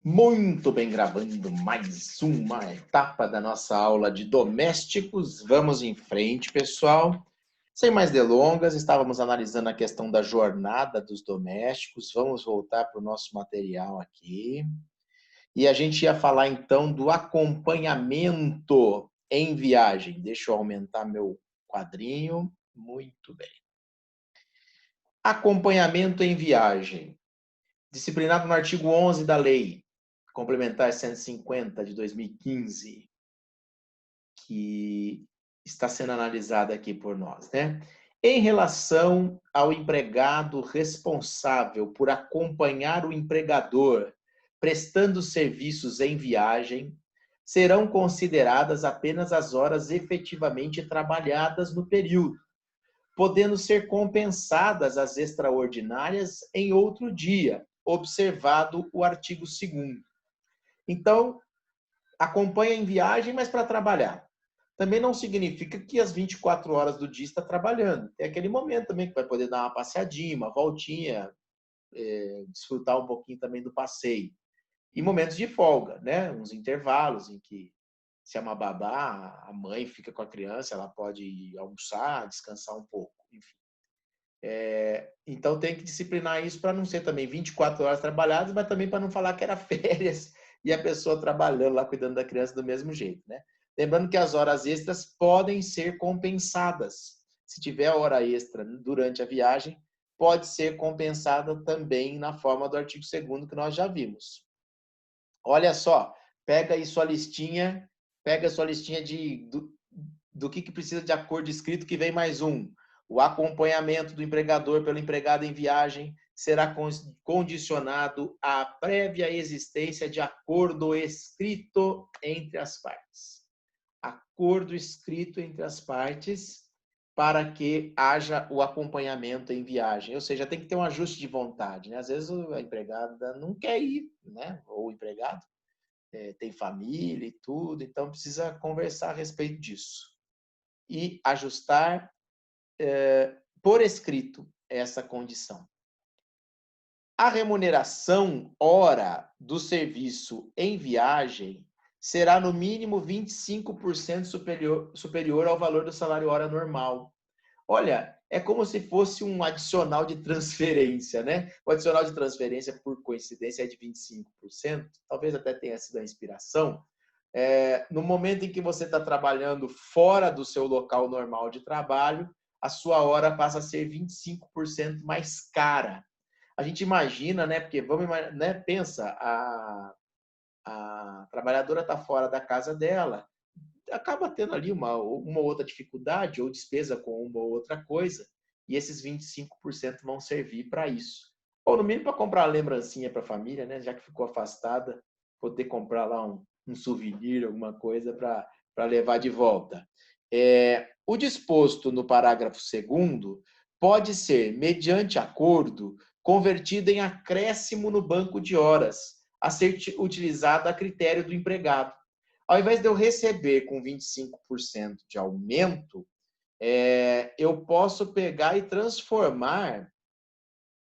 Muito bem, gravando mais uma etapa da nossa aula de domésticos. Vamos em frente, pessoal. Sem mais delongas, estávamos analisando a questão da jornada dos domésticos. Vamos voltar para o nosso material aqui. E a gente ia falar, então, do acompanhamento em viagem. Deixa eu aumentar meu quadrinho. Muito bem. Acompanhamento em viagem. Disciplinado no artigo 11 da lei complementar 150 de 2015, que está sendo analisada aqui por nós, né? Em relação ao empregado responsável por acompanhar o empregador prestando serviços em viagem, serão consideradas apenas as horas efetivamente trabalhadas no período, podendo ser compensadas as extraordinárias em outro dia, observado o artigo 2º. Então, acompanha em viagem, mas para trabalhar. Também não significa que as 24 horas do dia está trabalhando. Tem aquele momento também que vai poder dar uma passeadinha, uma voltinha, desfrutar um pouquinho também do passeio. E momentos de folga, né? Uns intervalos em que, se é uma babá, a mãe fica com a criança, ela pode ir almoçar, descansar um pouco, enfim. Então tem que disciplinar isso para não ser também 24 horas trabalhadas, mas também para não falar que era férias e a pessoa trabalhando lá, cuidando da criança do mesmo jeito, né? Lembrando que as horas extras podem ser compensadas. Se tiver hora extra durante a viagem, pode ser compensada também na forma do artigo 2º que nós já vimos. Olha só, pega aí sua listinha, pega a sua listinha do que precisa de acordo escrito, que vem mais um. O acompanhamento do empregador pelo empregado em viagem será condicionado à prévia existência de acordo escrito entre as partes. Acordo escrito entre as partes para que haja o acompanhamento em viagem. Ou seja, tem que ter um ajuste de vontade, né? Às vezes a empregada não quer ir, né? Ou o empregado tem família e tudo, então precisa conversar a respeito disso. E ajustar por escrito essa condição. A remuneração hora do serviço em viagem será no mínimo 25% superior ao valor do salário hora normal. Olha, é como se fosse um adicional de transferência, né? O adicional de transferência, por coincidência, é de 25%, talvez até tenha sido a inspiração. No momento em que você está trabalhando fora do seu local normal de trabalho, a sua hora passa a ser 25% mais cara. A gente imagina, né? Porque vamos, né? Pensa, a trabalhadora está fora da casa dela, acaba tendo ali uma outra dificuldade ou despesa com uma ou outra coisa, e esses 25% vão servir para isso. Ou no mínimo para comprar uma lembrancinha para a família, né? Já que ficou afastada, poder comprar lá um souvenir, alguma coisa para levar de volta. O disposto no parágrafo 2º pode ser, mediante acordo, convertido em acréscimo no banco de horas, a ser utilizado a critério do empregado. Ao invés de eu receber com 25% de aumento, eu posso pegar e transformar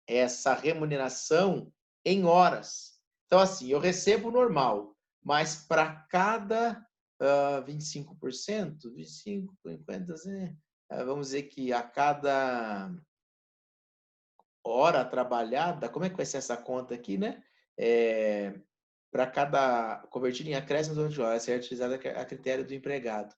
essa remuneração em horas. Então, assim, eu recebo normal, mas para cada 25%, 25, 50, vamos dizer que a cada hora trabalhada, como é que vai ser essa conta aqui, né? Para cada, convertido em acréscimo de horas, ser utilizada a critério do empregado.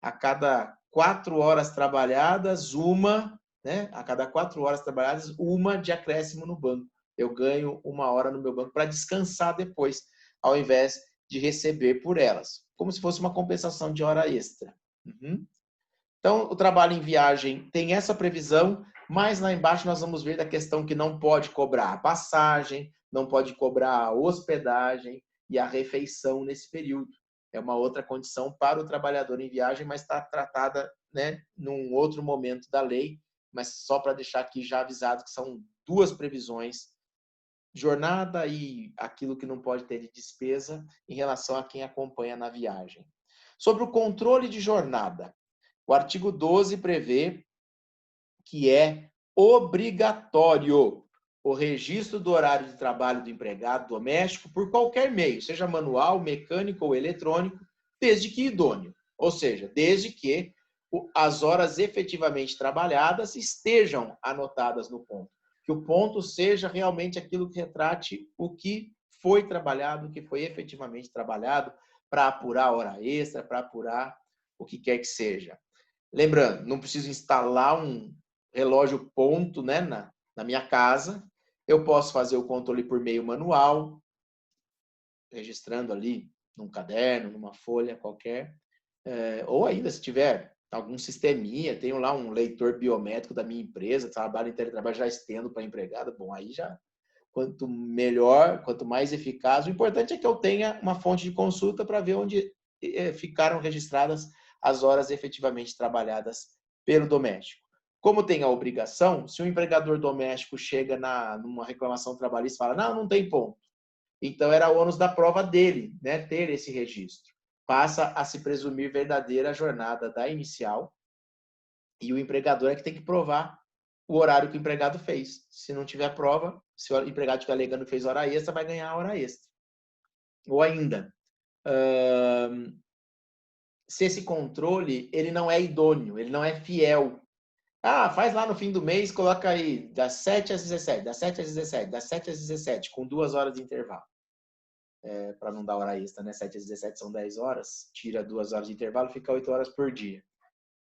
A cada 4 horas trabalhadas, uma, né? A cada 4 horas trabalhadas, uma de acréscimo no banco. Eu ganho 1 hora no meu banco para descansar depois, ao invés de receber por elas. Como se fosse uma compensação de hora extra. Uhum. Então, o trabalho em viagem tem essa previsão, mas lá embaixo nós vamos ver da questão que não pode cobrar a passagem, não pode cobrar a hospedagem e a refeição nesse período. É uma outra condição para o trabalhador em viagem, mas está tratada, né, num outro momento da lei, mas só para deixar aqui já avisado que são 2 previsões, jornada e aquilo que não pode ter de despesa em relação a quem acompanha na viagem. Sobre o controle de jornada, o artigo 12 prevê que é obrigatório o registro do horário de trabalho do empregado doméstico por qualquer meio, seja manual, mecânico ou eletrônico, desde que idôneo. Ou seja, desde que as horas efetivamente trabalhadas estejam anotadas no ponto. Que o ponto seja realmente aquilo que retrate o que foi trabalhado, o que foi efetivamente trabalhado, para apurar a hora extra, para apurar o que quer que seja. Lembrando, não preciso instalar um relógio ponto, né, na minha casa. Eu posso fazer o controle por meio manual, registrando ali num caderno, numa folha qualquer. Ou ainda, se tiver algum sisteminha, tenho lá um leitor biométrico da minha empresa, trabalho em teletrabalho, já estendo para empregada. Bom, aí já, quanto melhor, quanto mais eficaz. O importante é que eu tenha uma fonte de consulta para ver onde ficaram registradas as horas efetivamente trabalhadas pelo doméstico. Como tem a obrigação, se o empregador doméstico chega numa reclamação trabalhista e fala, não tem ponto. Então, era o ônus da prova dele, né, ter esse registro. Passa a se presumir verdadeira a jornada da inicial e o empregador é que tem que provar o horário que o empregado fez. Se não tiver prova, se o empregado estiver alegando que fez hora extra, vai ganhar a hora extra. Ou ainda, se esse controle ele não é idôneo, ele não é fiel. Faz lá no fim do mês, coloca aí das 7 às 17, das 7 às 17, das 7 às 17, com 2 horas de intervalo. Para não dar hora extra, né? 7 às 17 são 10 horas, tira 2 horas de intervalo, fica 8 horas por dia.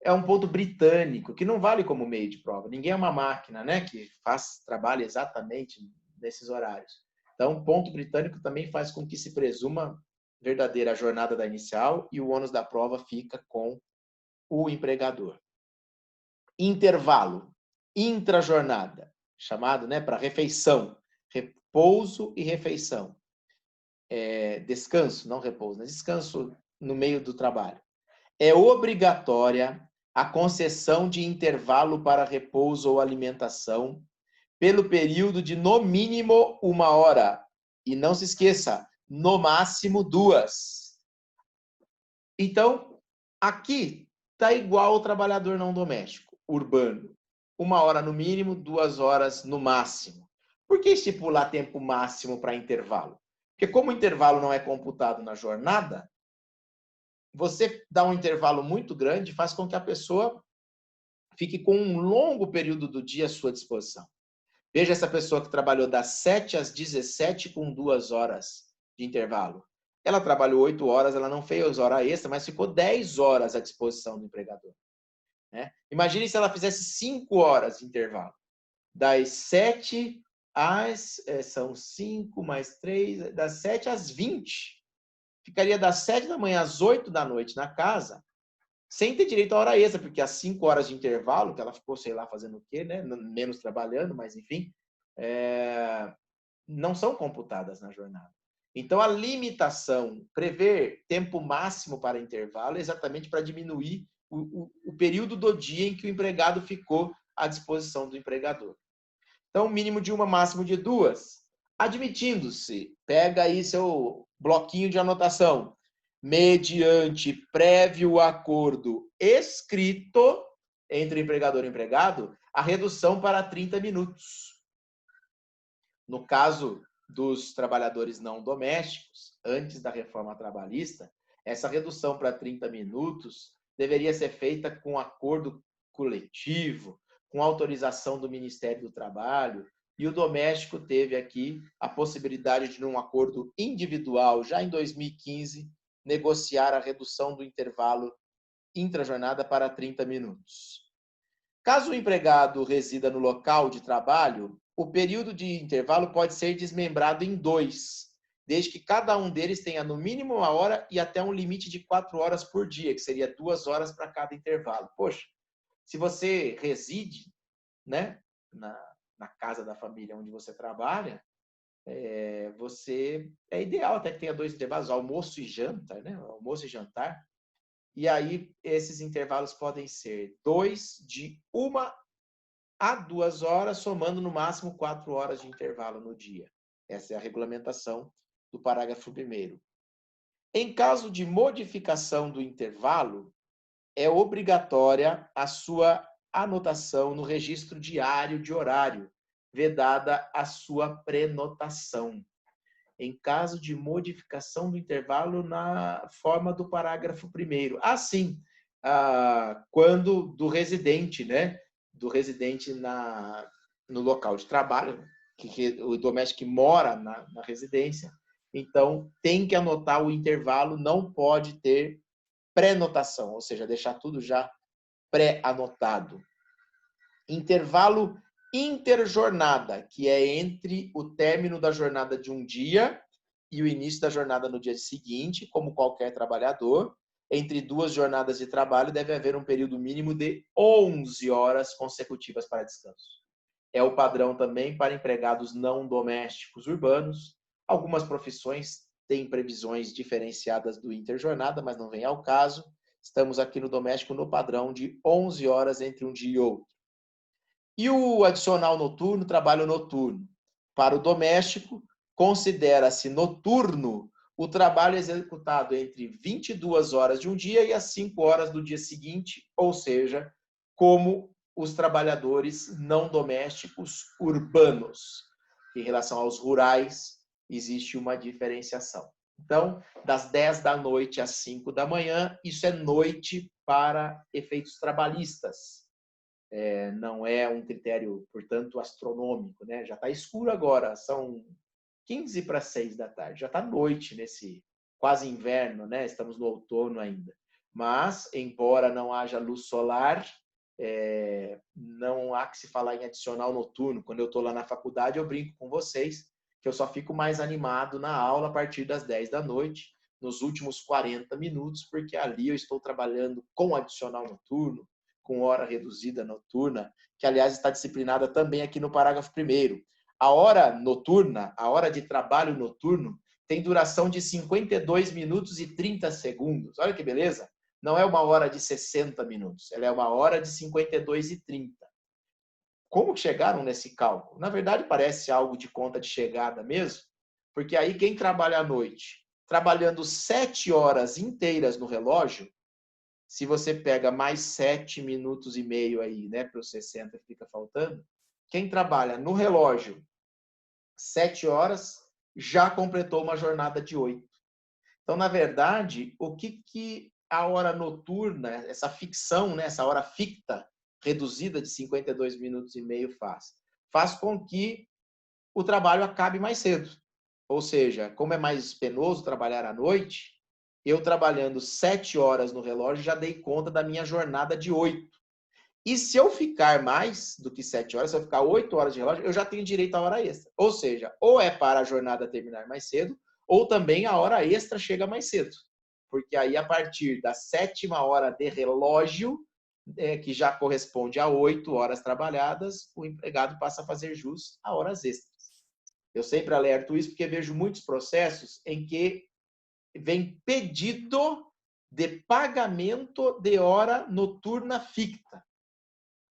É um ponto britânico, que não vale como meio de prova. Ninguém é uma máquina, né, que trabalha exatamente nesses horários. Então, ponto britânico também faz com que se presuma verdadeira a jornada da inicial e o ônus da prova fica com o empregador. Intervalo, intrajornada, chamado, né, para refeição, repouso e refeição. Descanso, não repouso, mas descanso no meio do trabalho. É obrigatória a concessão de intervalo para repouso ou alimentação pelo período de no mínimo 1 hora. E não se esqueça, no máximo 2. Então, aqui está igual ao trabalhador não doméstico, urbano. 1 hora no mínimo, 2 horas no máximo. Por que estipular tempo máximo para intervalo? Porque como o intervalo não é computado na jornada, você dá um intervalo muito grande faz com que a pessoa fique com um longo período do dia à sua disposição. Veja essa pessoa que trabalhou das 7 às 17 com 2 horas de intervalo. Ela trabalhou 8 horas, ela não fez hora extra, mas ficou 10 horas à disposição do empregador. Né? Imagine se ela fizesse 5 horas de intervalo. Das 7 às... são 5 mais 3... Das 7 às 20. Ficaria das 7 da manhã às 8 da noite na casa, sem ter direito à hora extra, porque as 5 horas de intervalo, que ela ficou, sei lá, fazendo o quê, né? Menos trabalhando, mas enfim, não são computadas na jornada. Então, a limitação, prever tempo máximo para intervalo, é exatamente para diminuir o período do dia em que o empregado ficou à disposição do empregador. Então, mínimo de 1, máximo de 2. Admitindo-se, pega aí seu bloquinho de anotação, mediante prévio acordo escrito entre empregador e empregado, a redução para 30 minutos. No caso dos trabalhadores não domésticos, antes da reforma trabalhista, essa redução para 30 minutos deveria ser feita com acordo coletivo, com autorização do Ministério do Trabalho, e o doméstico teve aqui a possibilidade de, num acordo individual, já em 2015, negociar a redução do intervalo intrajornada para 30 minutos. Caso o empregado resida no local de trabalho, o período de intervalo pode ser desmembrado em 2, desde que cada um deles tenha no mínimo 1 hora e até um limite de 4 horas por dia, que seria 2 horas para cada intervalo. Poxa, se você reside, né, na casa da família onde você trabalha, é ideal até que tenha 2 intervalos, almoço e janta, né? Almoço e jantar. E aí, esses intervalos podem ser 2 de 1 a 2 horas, somando no máximo 4 horas de intervalo no dia. Essa é a regulamentação do parágrafo 1º. Em caso de modificação do intervalo, é obrigatória a sua anotação no registro diário de horário, vedada a sua prenotação. Em caso de modificação do intervalo na forma do parágrafo 1º. Sim, quando do residente, né? Do residente no local de trabalho, o doméstico que mora na residência, então tem que anotar o intervalo, não pode ter pré-notação, ou seja, deixar tudo já pré-anotado. Intervalo interjornada, que é entre o término da jornada de um dia e o início da jornada no dia seguinte, como qualquer trabalhador. Entre duas jornadas de trabalho deve haver um período mínimo de 11 horas consecutivas para descanso. É o padrão também para empregados não domésticos urbanos. Algumas profissões têm previsões diferenciadas do interjornada, mas não vem ao caso. Estamos aqui no doméstico no padrão de 11 horas entre um dia e outro. E o adicional noturno, trabalho noturno. Para o doméstico, considera-se noturno o trabalho executado entre 22 horas de um dia e as 5 horas do dia seguinte, ou seja, como os trabalhadores não domésticos urbanos. Em relação aos rurais, existe uma diferenciação. Então, das 10 da noite às 5 da manhã, isso é noite para efeitos trabalhistas. Não é um critério, portanto, astronômico, né? Já está escuro agora, são 15 para 6 da tarde, já está noite nesse quase inverno, né? Estamos no outono ainda. Mas, embora não haja luz solar, não há que se falar em adicional noturno. Quando eu estou lá na faculdade, eu brinco com vocês que eu só fico mais animado na aula a partir das 10 da noite, nos últimos 40 minutos, porque ali eu estou trabalhando com adicional noturno, com hora reduzida noturna, que, aliás, está disciplinada também aqui no parágrafo 1º. A hora noturna, a hora de trabalho noturno, tem duração de 52 minutos e 30 segundos. Olha que beleza! Não é uma hora de 60 minutos, ela é uma hora de 52 e 30. Como que chegaram nesse cálculo? Na verdade, parece algo de conta de chegada mesmo, porque aí quem trabalha à noite, trabalhando 7 horas inteiras no relógio, se você pega mais 7 minutos e meio aí, né, para os 60 que fica faltando, quem trabalha no relógio 7 horas já completou uma jornada de 8. Então, na verdade, o que a hora noturna, essa ficção, né, essa hora ficta, reduzida de 52 minutos e meio faz? Faz com que o trabalho acabe mais cedo. Ou seja, como é mais penoso trabalhar à noite, eu trabalhando 7 horas no relógio já dei conta da minha jornada de 8. E se eu ficar mais do que 7 horas, se eu ficar 8 horas de relógio, eu já tenho direito à hora extra. Ou seja, ou é para a jornada terminar mais cedo, ou também a hora extra chega mais cedo. Porque aí, a partir da 7ª hora de relógio, que já corresponde a 8 horas trabalhadas, o empregado passa a fazer jus a horas extras. Eu sempre alerto isso porque vejo muitos processos em que vem pedido de pagamento de hora noturna ficta.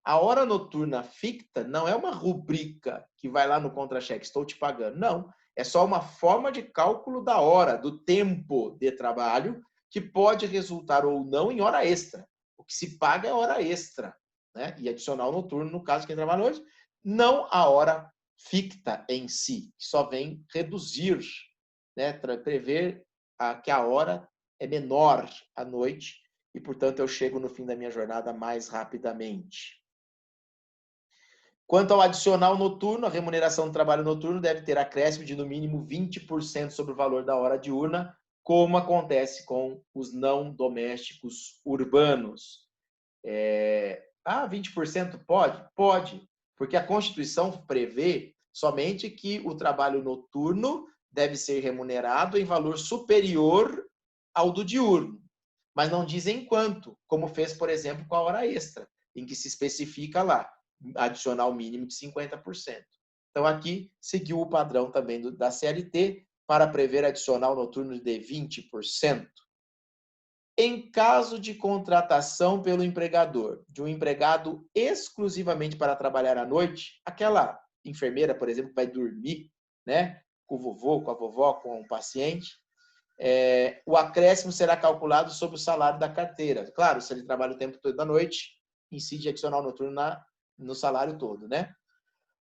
A hora noturna ficta não é uma rubrica que vai lá no contra-cheque, estou te pagando. Não, é só uma forma de cálculo da hora, do tempo de trabalho, que pode resultar ou não em hora extra. O que se paga é hora extra, né? E adicional noturno, no caso de quem trabalha hoje, não a hora ficta em si, que só vem reduzir, né? Prever que a hora é menor à noite e, portanto, eu chego no fim da minha jornada mais rapidamente. Quanto ao adicional noturno, a remuneração do trabalho noturno deve ter acréscimo de no mínimo 20% sobre o valor da hora diurna, como acontece com os não domésticos urbanos. 20% pode? Pode, porque a Constituição prevê somente que o trabalho noturno deve ser remunerado em valor superior ao do diurno, mas não diz em quanto, como fez, por exemplo, com a hora extra, em que se especifica lá adicional mínimo de 50%. Então, aqui seguiu o padrão também da CLT para prever adicional noturno de 20%. Em caso de contratação pelo empregador, de um empregado exclusivamente para trabalhar à noite, aquela enfermeira, por exemplo, que vai dormir, né, com o vovô, com a vovó, com o paciente, o acréscimo será calculado sobre o salário da carteira. Claro, se ele trabalha o tempo todo da noite, incide adicional noturno no salário todo, né?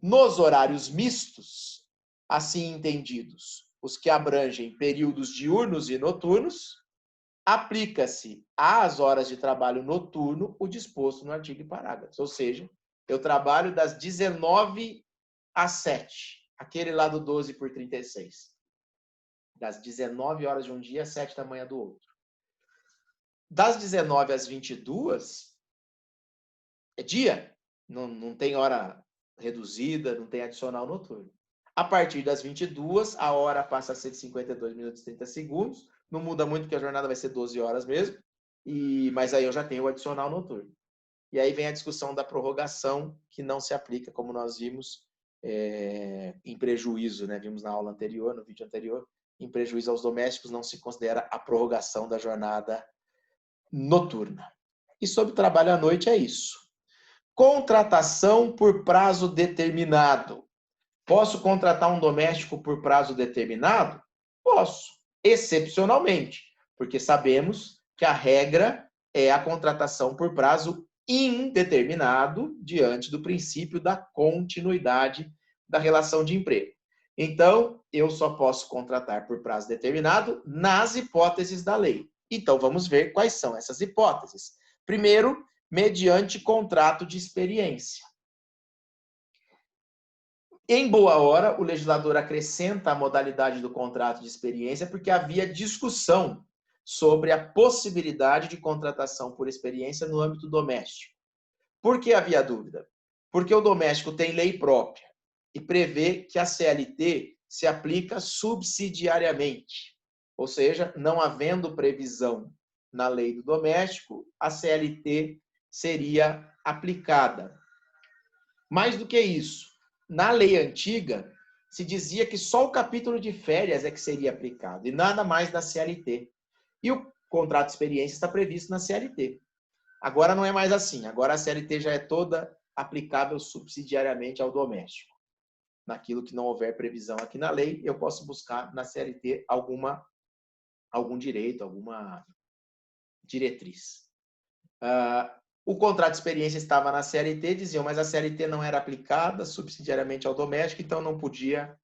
Nos horários mistos, assim entendidos, os que abrangem períodos diurnos e noturnos, aplica-se às horas de trabalho noturno o disposto no artigo e parágrafos. Ou seja, eu trabalho das 19 às 7, aquele lá do 12 por 36. Das 19 horas de um dia às 7 da manhã do outro. Das 19 às 22, é dia. Não tem hora reduzida, não tem adicional noturno. A partir das 22, a hora passa a ser de 52 minutos e 30 segundos. Não muda muito, porque a jornada vai ser 12 horas mesmo. Mas aí eu já tenho o adicional noturno. E aí vem a discussão da prorrogação, que não se aplica, como nós vimos em prejuízo, né? Vimos na aula anterior, no vídeo anterior, em prejuízo aos domésticos, não se considera a prorrogação da jornada noturna. E sobre trabalho à noite é isso. Contratação por prazo determinado. Posso contratar um doméstico por prazo determinado? Posso, excepcionalmente, porque sabemos que a regra é a contratação por prazo indeterminado diante do princípio da continuidade da relação de emprego. Então, eu só posso contratar por prazo determinado nas hipóteses da lei. Então, vamos ver quais são essas hipóteses. Primeiro, mediante contrato de experiência. Em boa hora, o legislador acrescenta a modalidade do contrato de experiência porque havia discussão sobre a possibilidade de contratação por experiência no âmbito doméstico. Por que havia dúvida? Porque o doméstico tem lei própria e prevê que a CLT se aplica subsidiariamente. Ou seja, não havendo previsão na lei do doméstico, a CLT seria aplicada. Mais do que isso, na lei antiga, se dizia que só o capítulo de férias é que seria aplicado e nada mais da CLT. E o contrato de experiência está previsto na CLT. Agora não é mais assim. Agora a CLT já é toda aplicável subsidiariamente ao doméstico. Naquilo que não houver previsão aqui na lei, eu posso buscar na CLT algum direito, alguma diretriz. O contrato de experiência estava na CLT, diziam, mas a CLT não era aplicada subsidiariamente ao doméstico, então não podia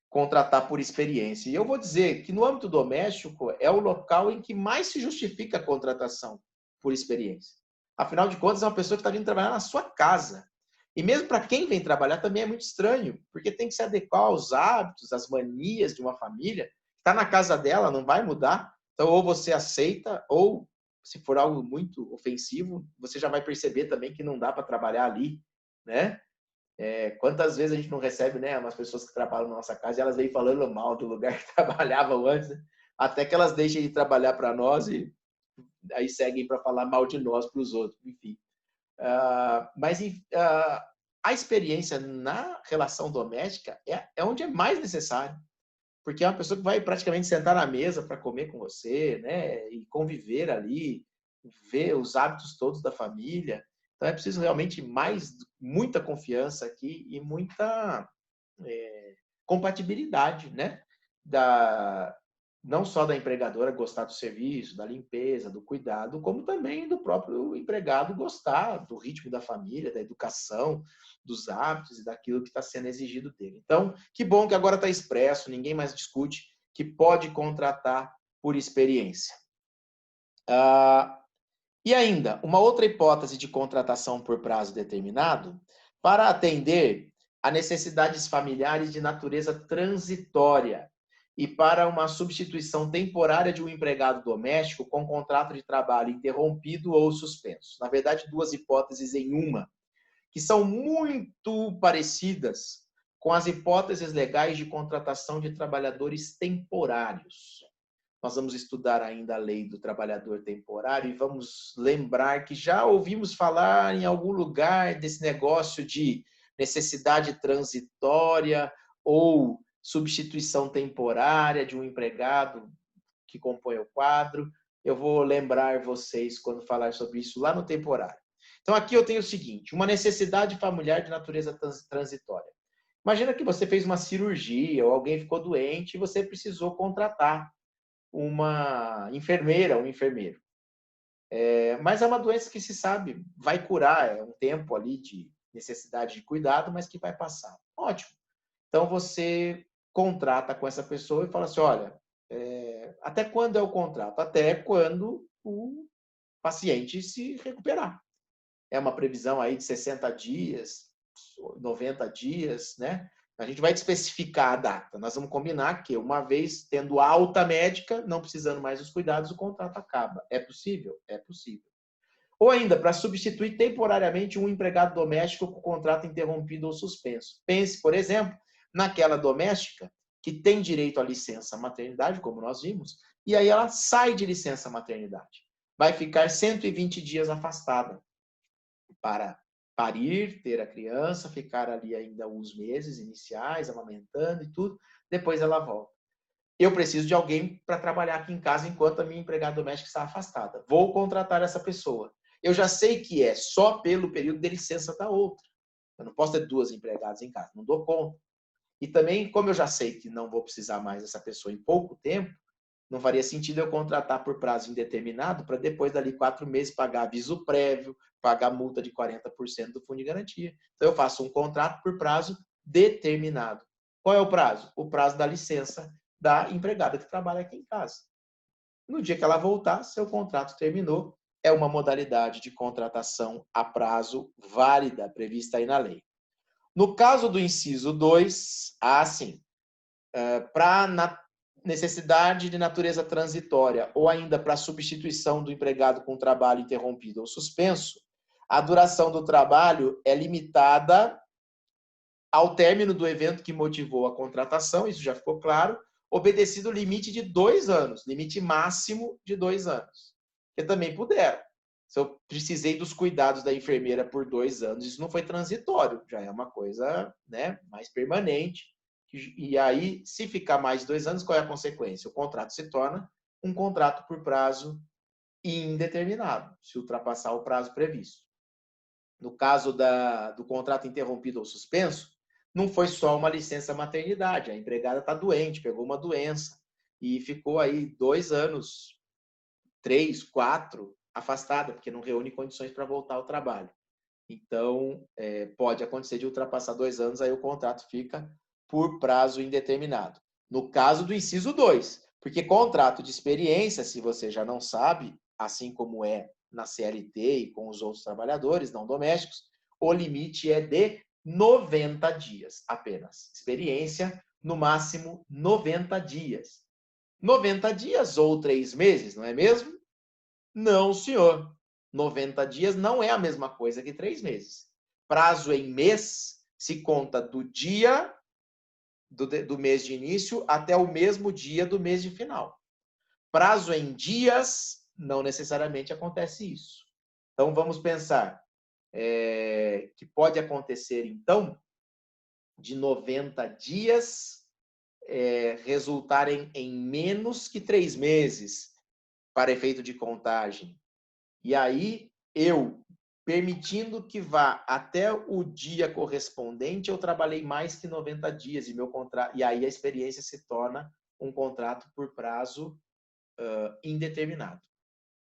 contratar por experiência. E eu vou dizer que no âmbito doméstico é o local em que mais se justifica a contratação por experiência. Afinal de contas, é uma pessoa que está vindo trabalhar na sua casa. E mesmo para quem vem trabalhar também é muito estranho, porque tem que se adequar aos hábitos, às manias de uma família. Está na casa dela, não vai mudar. Então, ou você aceita, ou se for algo muito ofensivo, você já vai perceber também que não dá para trabalhar ali, né? Quantas vezes a gente não recebe, né, umas pessoas que trabalham na nossa casa e elas vêm falando mal do lugar que trabalhavam antes, né? Até que elas deixem de trabalhar para nós e aí seguem para falar mal de nós para os outros, enfim. Mas a experiência na relação doméstica é onde é mais necessário, porque é uma pessoa que vai praticamente sentar na mesa para comer com você, né, e conviver ali, ver os hábitos todos da família. Então é preciso realmente muita confiança aqui e muita compatibilidade, né, não só da empregadora gostar do serviço, da limpeza, do cuidado, como também do próprio empregado gostar do ritmo da família, da educação, dos hábitos e daquilo que está sendo exigido dele. Então, que bom que agora está expresso, ninguém mais discute que pode contratar por experiência. E ainda, uma outra hipótese de contratação por prazo determinado para atender a necessidades familiares de natureza transitória e para uma substituição temporária de um empregado doméstico com contrato de trabalho interrompido ou suspenso. Na verdade, duas hipóteses em uma, que são muito parecidas com as hipóteses legais de contratação de trabalhadores temporários. Nós vamos estudar ainda a lei do trabalhador temporário e vamos lembrar que já ouvimos falar em algum lugar desse negócio de necessidade transitória ou substituição temporária de um empregado que compõe o quadro. Eu vou lembrar vocês quando falar sobre isso lá no temporário. Então, aqui eu tenho o seguinte, uma necessidade familiar de natureza transitória. Imagina que você fez uma cirurgia ou alguém ficou doente e você precisou contratar uma enfermeira, um enfermeiro. Mas é uma doença que se sabe vai curar, é um tempo ali de necessidade de cuidado, mas que vai passar. Ótimo. Então, você contrata com essa pessoa e fala assim, olha, até quando é o contrato? Até quando o paciente se recuperar. É uma previsão aí de 60 dias, 90 dias, né? A gente vai especificar a data. Nós vamos combinar que, uma vez tendo alta médica, não precisando mais dos cuidados, o contrato acaba. É possível? É possível. Ou ainda, para substituir temporariamente um empregado doméstico com o contrato interrompido ou suspenso. Pense, por exemplo, naquela doméstica que tem direito à licença maternidade, como nós vimos, e aí ela sai de licença maternidade. Vai ficar 120 dias afastada para parir, ter a criança, ficar ali ainda uns meses iniciais, amamentando e tudo, depois ela volta. Eu preciso de alguém para trabalhar aqui em casa enquanto a minha empregada doméstica está afastada. Vou contratar essa pessoa. Eu já sei que é só pelo período de licença da outra. Eu não posso ter duas empregadas em casa, não dou conta. E também, como eu já sei que não vou precisar mais dessa pessoa em pouco tempo, não faria sentido eu contratar por prazo indeterminado para depois, dali 4 meses, pagar aviso prévio, pagar multa de 40% do fundo de garantia. Então, eu faço um contrato por prazo determinado. Qual é o prazo? O prazo da licença da empregada que trabalha aqui em casa. No dia que ela voltar, seu contrato terminou. É uma modalidade de contratação a prazo válida, prevista aí na lei. No caso do inciso 2, sim, para necessidade de natureza transitória ou ainda para substituição do empregado com trabalho interrompido ou suspenso, a duração do trabalho é limitada ao término do evento que motivou a contratação, isso já ficou claro, obedecido o limite de 2 anos, limite máximo de 2 anos. Que também puderam. Se eu precisei dos cuidados da enfermeira por 2 anos, isso não foi transitório, já é uma coisa, né, mais permanente. E aí, se ficar mais de 2 anos, qual é a consequência? O contrato se torna um contrato por prazo indeterminado, se ultrapassar o prazo previsto. No caso do contrato interrompido ou suspenso, não foi só uma licença maternidade, a empregada está doente, pegou uma doença e ficou aí 2 anos, 3, 4, afastada, porque não reúne condições para voltar ao trabalho. Então, pode acontecer de ultrapassar 2 anos, aí o contrato fica por prazo indeterminado. No caso do inciso 2, porque contrato de experiência, se você já não sabe, assim como é na CLT e com os outros trabalhadores não domésticos, o limite é de 90 dias apenas. Experiência, no máximo 90 dias. 90 dias ou 3 meses, não é mesmo? Não, senhor. 90 dias não é a mesma coisa que 3 meses. Prazo em mês se conta do dia do mês de início até o mesmo dia do mês de final. Prazo em dias, não necessariamente acontece isso. Então, vamos pensar que pode acontecer, então, de 90 dias resultarem em menos que 3 meses para efeito de contagem. E aí, eu, permitindo que vá até o dia correspondente, eu trabalhei mais que 90 dias e aí a experiência se torna um contrato por prazo indeterminado.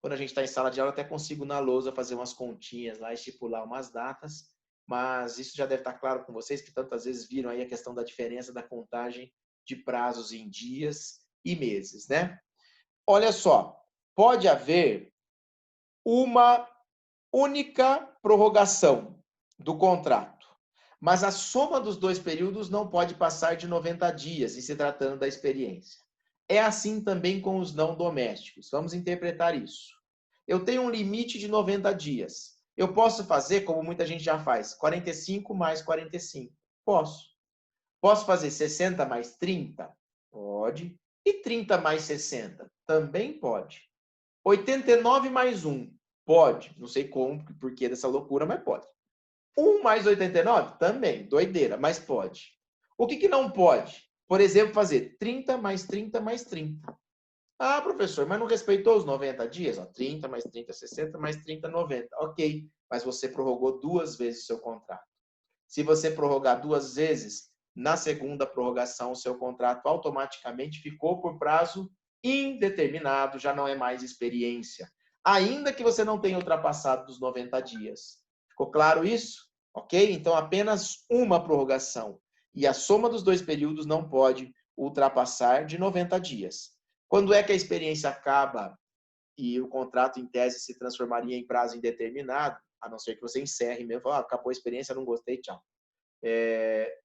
Quando a gente está em sala de aula, até consigo na lousa fazer umas continhas lá, estipular umas datas, mas isso já deve estar claro com vocês, que tantas vezes viram aí a questão da diferença da contagem de prazos em dias e meses, né? Olha só, pode haver uma única prorrogação do contrato, mas a soma dos 2 períodos não pode passar de 90 dias, em se tratando da experiência. É assim também com os não domésticos. Vamos interpretar isso. Eu tenho um limite de 90 dias. Eu posso fazer, como muita gente já faz, 45 mais 45. Posso. Posso fazer 60 mais 30? Pode. E 30 mais 60? Também pode. 89 mais 1? Pode. Não sei como, por que dessa loucura, mas pode. 1 mais 89? Também. Doideira, mas pode. O que não pode? Por exemplo, fazer 30 mais 30 mais 30. Ah, professor, mas não respeitou os 90 dias? 30 mais 30, 60 mais 30, 90. Ok, mas você prorrogou 2 vezes o seu contrato. Se você prorrogar 2 vezes, na segunda prorrogação, o seu contrato automaticamente ficou por prazo indeterminado, já não é mais experiência. Ainda que você não tenha ultrapassado dos 90 dias. Ficou claro isso? Ok? Então, apenas uma prorrogação. E a soma dos dois períodos não pode ultrapassar de 90 dias. Quando é que a experiência acaba e o contrato, em tese, se transformaria em prazo indeterminado, a não ser que você encerre mesmo, acabou a experiência, não gostei, tchau.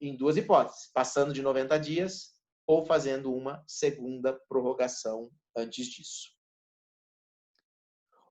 Em duas hipóteses, passando de 90 dias ou fazendo uma segunda prorrogação antes disso.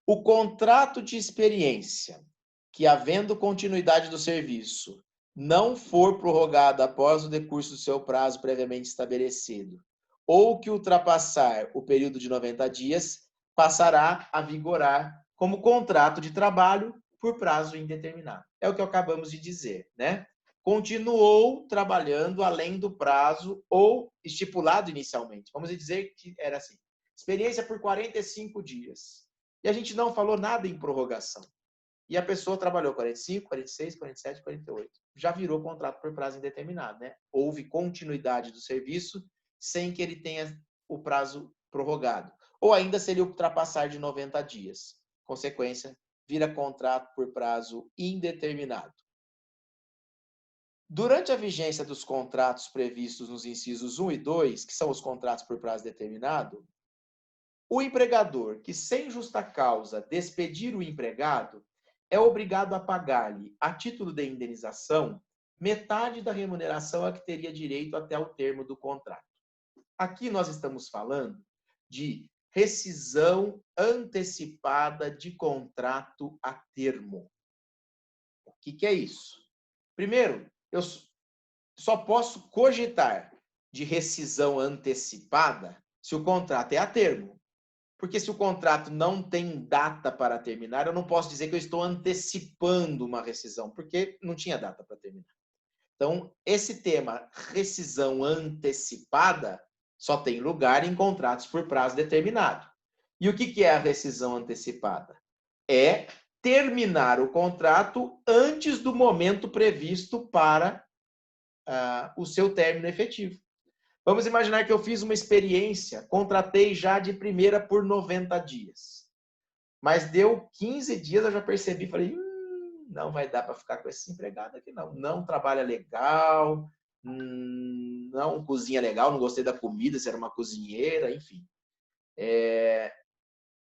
O contrato de experiência, que havendo continuidade do serviço, não for prorrogado após o decurso do seu prazo previamente estabelecido, ou que ultrapassar o período de 90 dias, passará a vigorar como contrato de trabalho por prazo indeterminado. É o que acabamos de dizer, né? Continuou trabalhando além do prazo ou estipulado inicialmente. Vamos dizer que era assim, experiência por 45 dias. E a gente não falou nada em prorrogação. E a pessoa trabalhou 45, 46, 47, 48. Já virou contrato por prazo indeterminado, né? Houve continuidade do serviço sem que ele tenha o prazo prorrogado. Ou ainda se ele ultrapassar de 90 dias. Consequência, vira contrato por prazo indeterminado. Durante a vigência dos contratos previstos nos incisos 1 e 2, que são os contratos por prazo determinado, o empregador que, sem justa causa, despedir o empregado, é obrigado a pagar-lhe, a título de indenização, metade da remuneração a que teria direito até o termo do contrato. Aqui nós estamos falando de rescisão antecipada de contrato a termo. O que é isso? Primeiro, eu só posso cogitar de rescisão antecipada se o contrato é a termo. Porque se o contrato não tem data para terminar, eu não posso dizer que eu estou antecipando uma rescisão, porque não tinha data para terminar. Então, esse tema, rescisão antecipada, só tem lugar em contratos por prazo determinado. E o que é a rescisão antecipada? É terminar o contrato antes do momento previsto para o seu término efetivo. Vamos imaginar que eu fiz uma experiência, contratei já de primeira por 90 dias. Mas deu 15 dias, eu já percebi, falei, não vai dar para ficar com esse empregado aqui não. Não trabalha legal, não cozinha legal, não gostei da comida, se era uma cozinheira, enfim.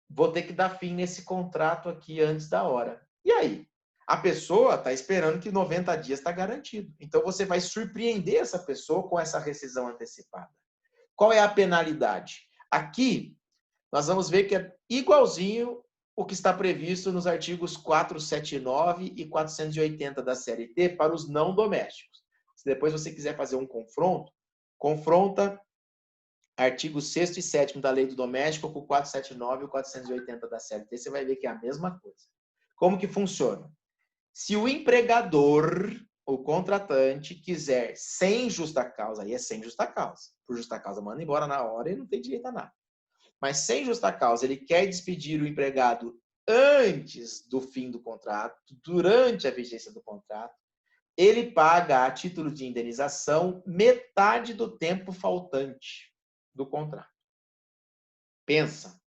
Vou ter que dar fim nesse contrato aqui antes da hora. E aí? A pessoa está esperando que 90 dias está garantido. Então, você vai surpreender essa pessoa com essa rescisão antecipada. Qual é a penalidade? Aqui, nós vamos ver que é igualzinho o que está previsto nos artigos 479 e 480 da CLT para os não domésticos. Se depois você quiser fazer um confronto, confronta artigos 6º e 7º da Lei do Doméstico com o 479 e o 480 da CLT, você vai ver que é a mesma coisa. Como que funciona? Se o empregador, o contratante, quiser sem justa causa, aí é sem justa causa. Por justa causa, manda embora na hora e não tem direito a nada. Mas sem justa causa, ele quer despedir o empregado antes do fim do contrato, durante a vigência do contrato, ele paga, a título de indenização, metade do tempo faltante do contrato. Pensa.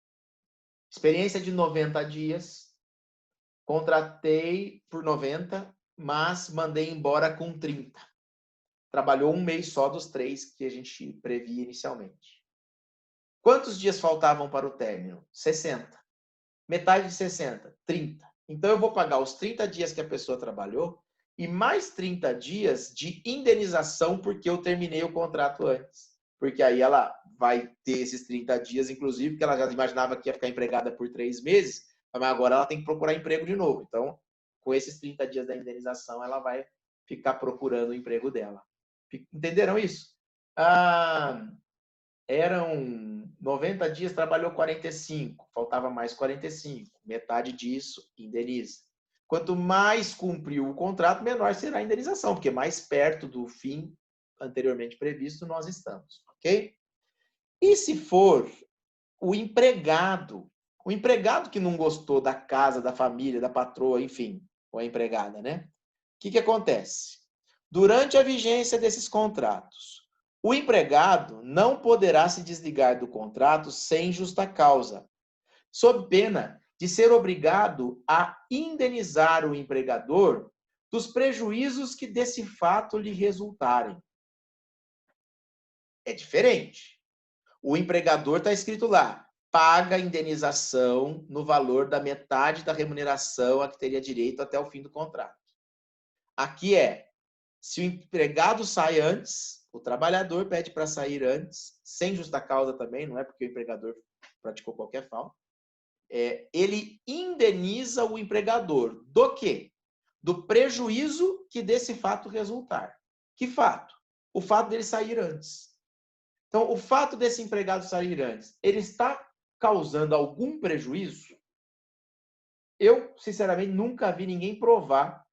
Experiência de 90 dias, contratei por 90, mas mandei embora com 30. Trabalhou um mês só dos 3 que a gente previa inicialmente. Quantos dias faltavam para o término? 60. Metade de 60, 30. Então, eu vou pagar os 30 dias que a pessoa trabalhou e mais 30 dias de indenização porque eu terminei o contrato antes. Porque aí ela vai ter esses 30 dias, inclusive, porque ela já imaginava que ia ficar empregada por 3 meses, mas agora ela tem que procurar emprego de novo. Então, com esses 30 dias da indenização, ela vai ficar procurando o emprego dela. Entenderam isso? Eram 90 dias, trabalhou 45, faltava mais 45. Metade disso, indeniza. Quanto mais cumpriu o contrato, menor será a indenização, porque mais perto do fim anteriormente previsto nós estamos, ok? E se for o empregado que não gostou da casa, da família, da patroa, enfim, ou a empregada, né? O que acontece? Durante a vigência desses contratos, o empregado não poderá se desligar do contrato sem justa causa, sob pena de ser obrigado a indenizar o empregador dos prejuízos que desse fato lhe resultarem. É diferente. O empregador está escrito lá, paga a indenização no valor da metade da remuneração a que teria direito até o fim do contrato. Aqui se o empregado sai antes, o trabalhador pede para sair antes, sem justa causa também, não é porque o empregador praticou qualquer falta, ele indeniza o empregador do quê? Do prejuízo que desse fato resultar. Que fato? O fato dele sair antes. Então, o fato desse empregado sair antes, ele está causando algum prejuízo? Eu, sinceramente, nunca vi ninguém provar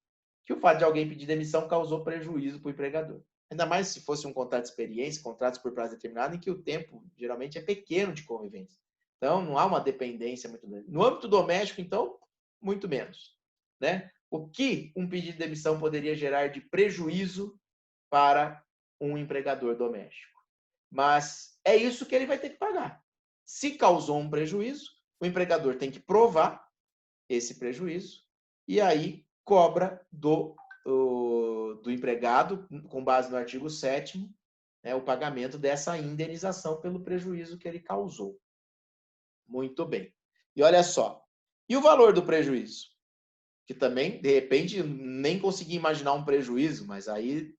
que o fato de alguém pedir demissão causou prejuízo para o empregador. Ainda mais se fosse um contrato de experiência, contratos por prazo determinado, em que o tempo geralmente é pequeno de convivência. Então, não há uma dependência muito grande. No âmbito doméstico, então, muito menos. Né? O que um pedido de demissão poderia gerar de prejuízo para um empregador doméstico? Mas é isso que ele vai ter que pagar. Se causou um prejuízo, o empregador tem que provar esse prejuízo e aí cobra do empregado, com base no artigo 7º, né, o pagamento dessa indenização pelo prejuízo que ele causou. Muito bem. E olha só, e o valor do prejuízo? Que também, de repente, nem consegui imaginar um prejuízo, mas aí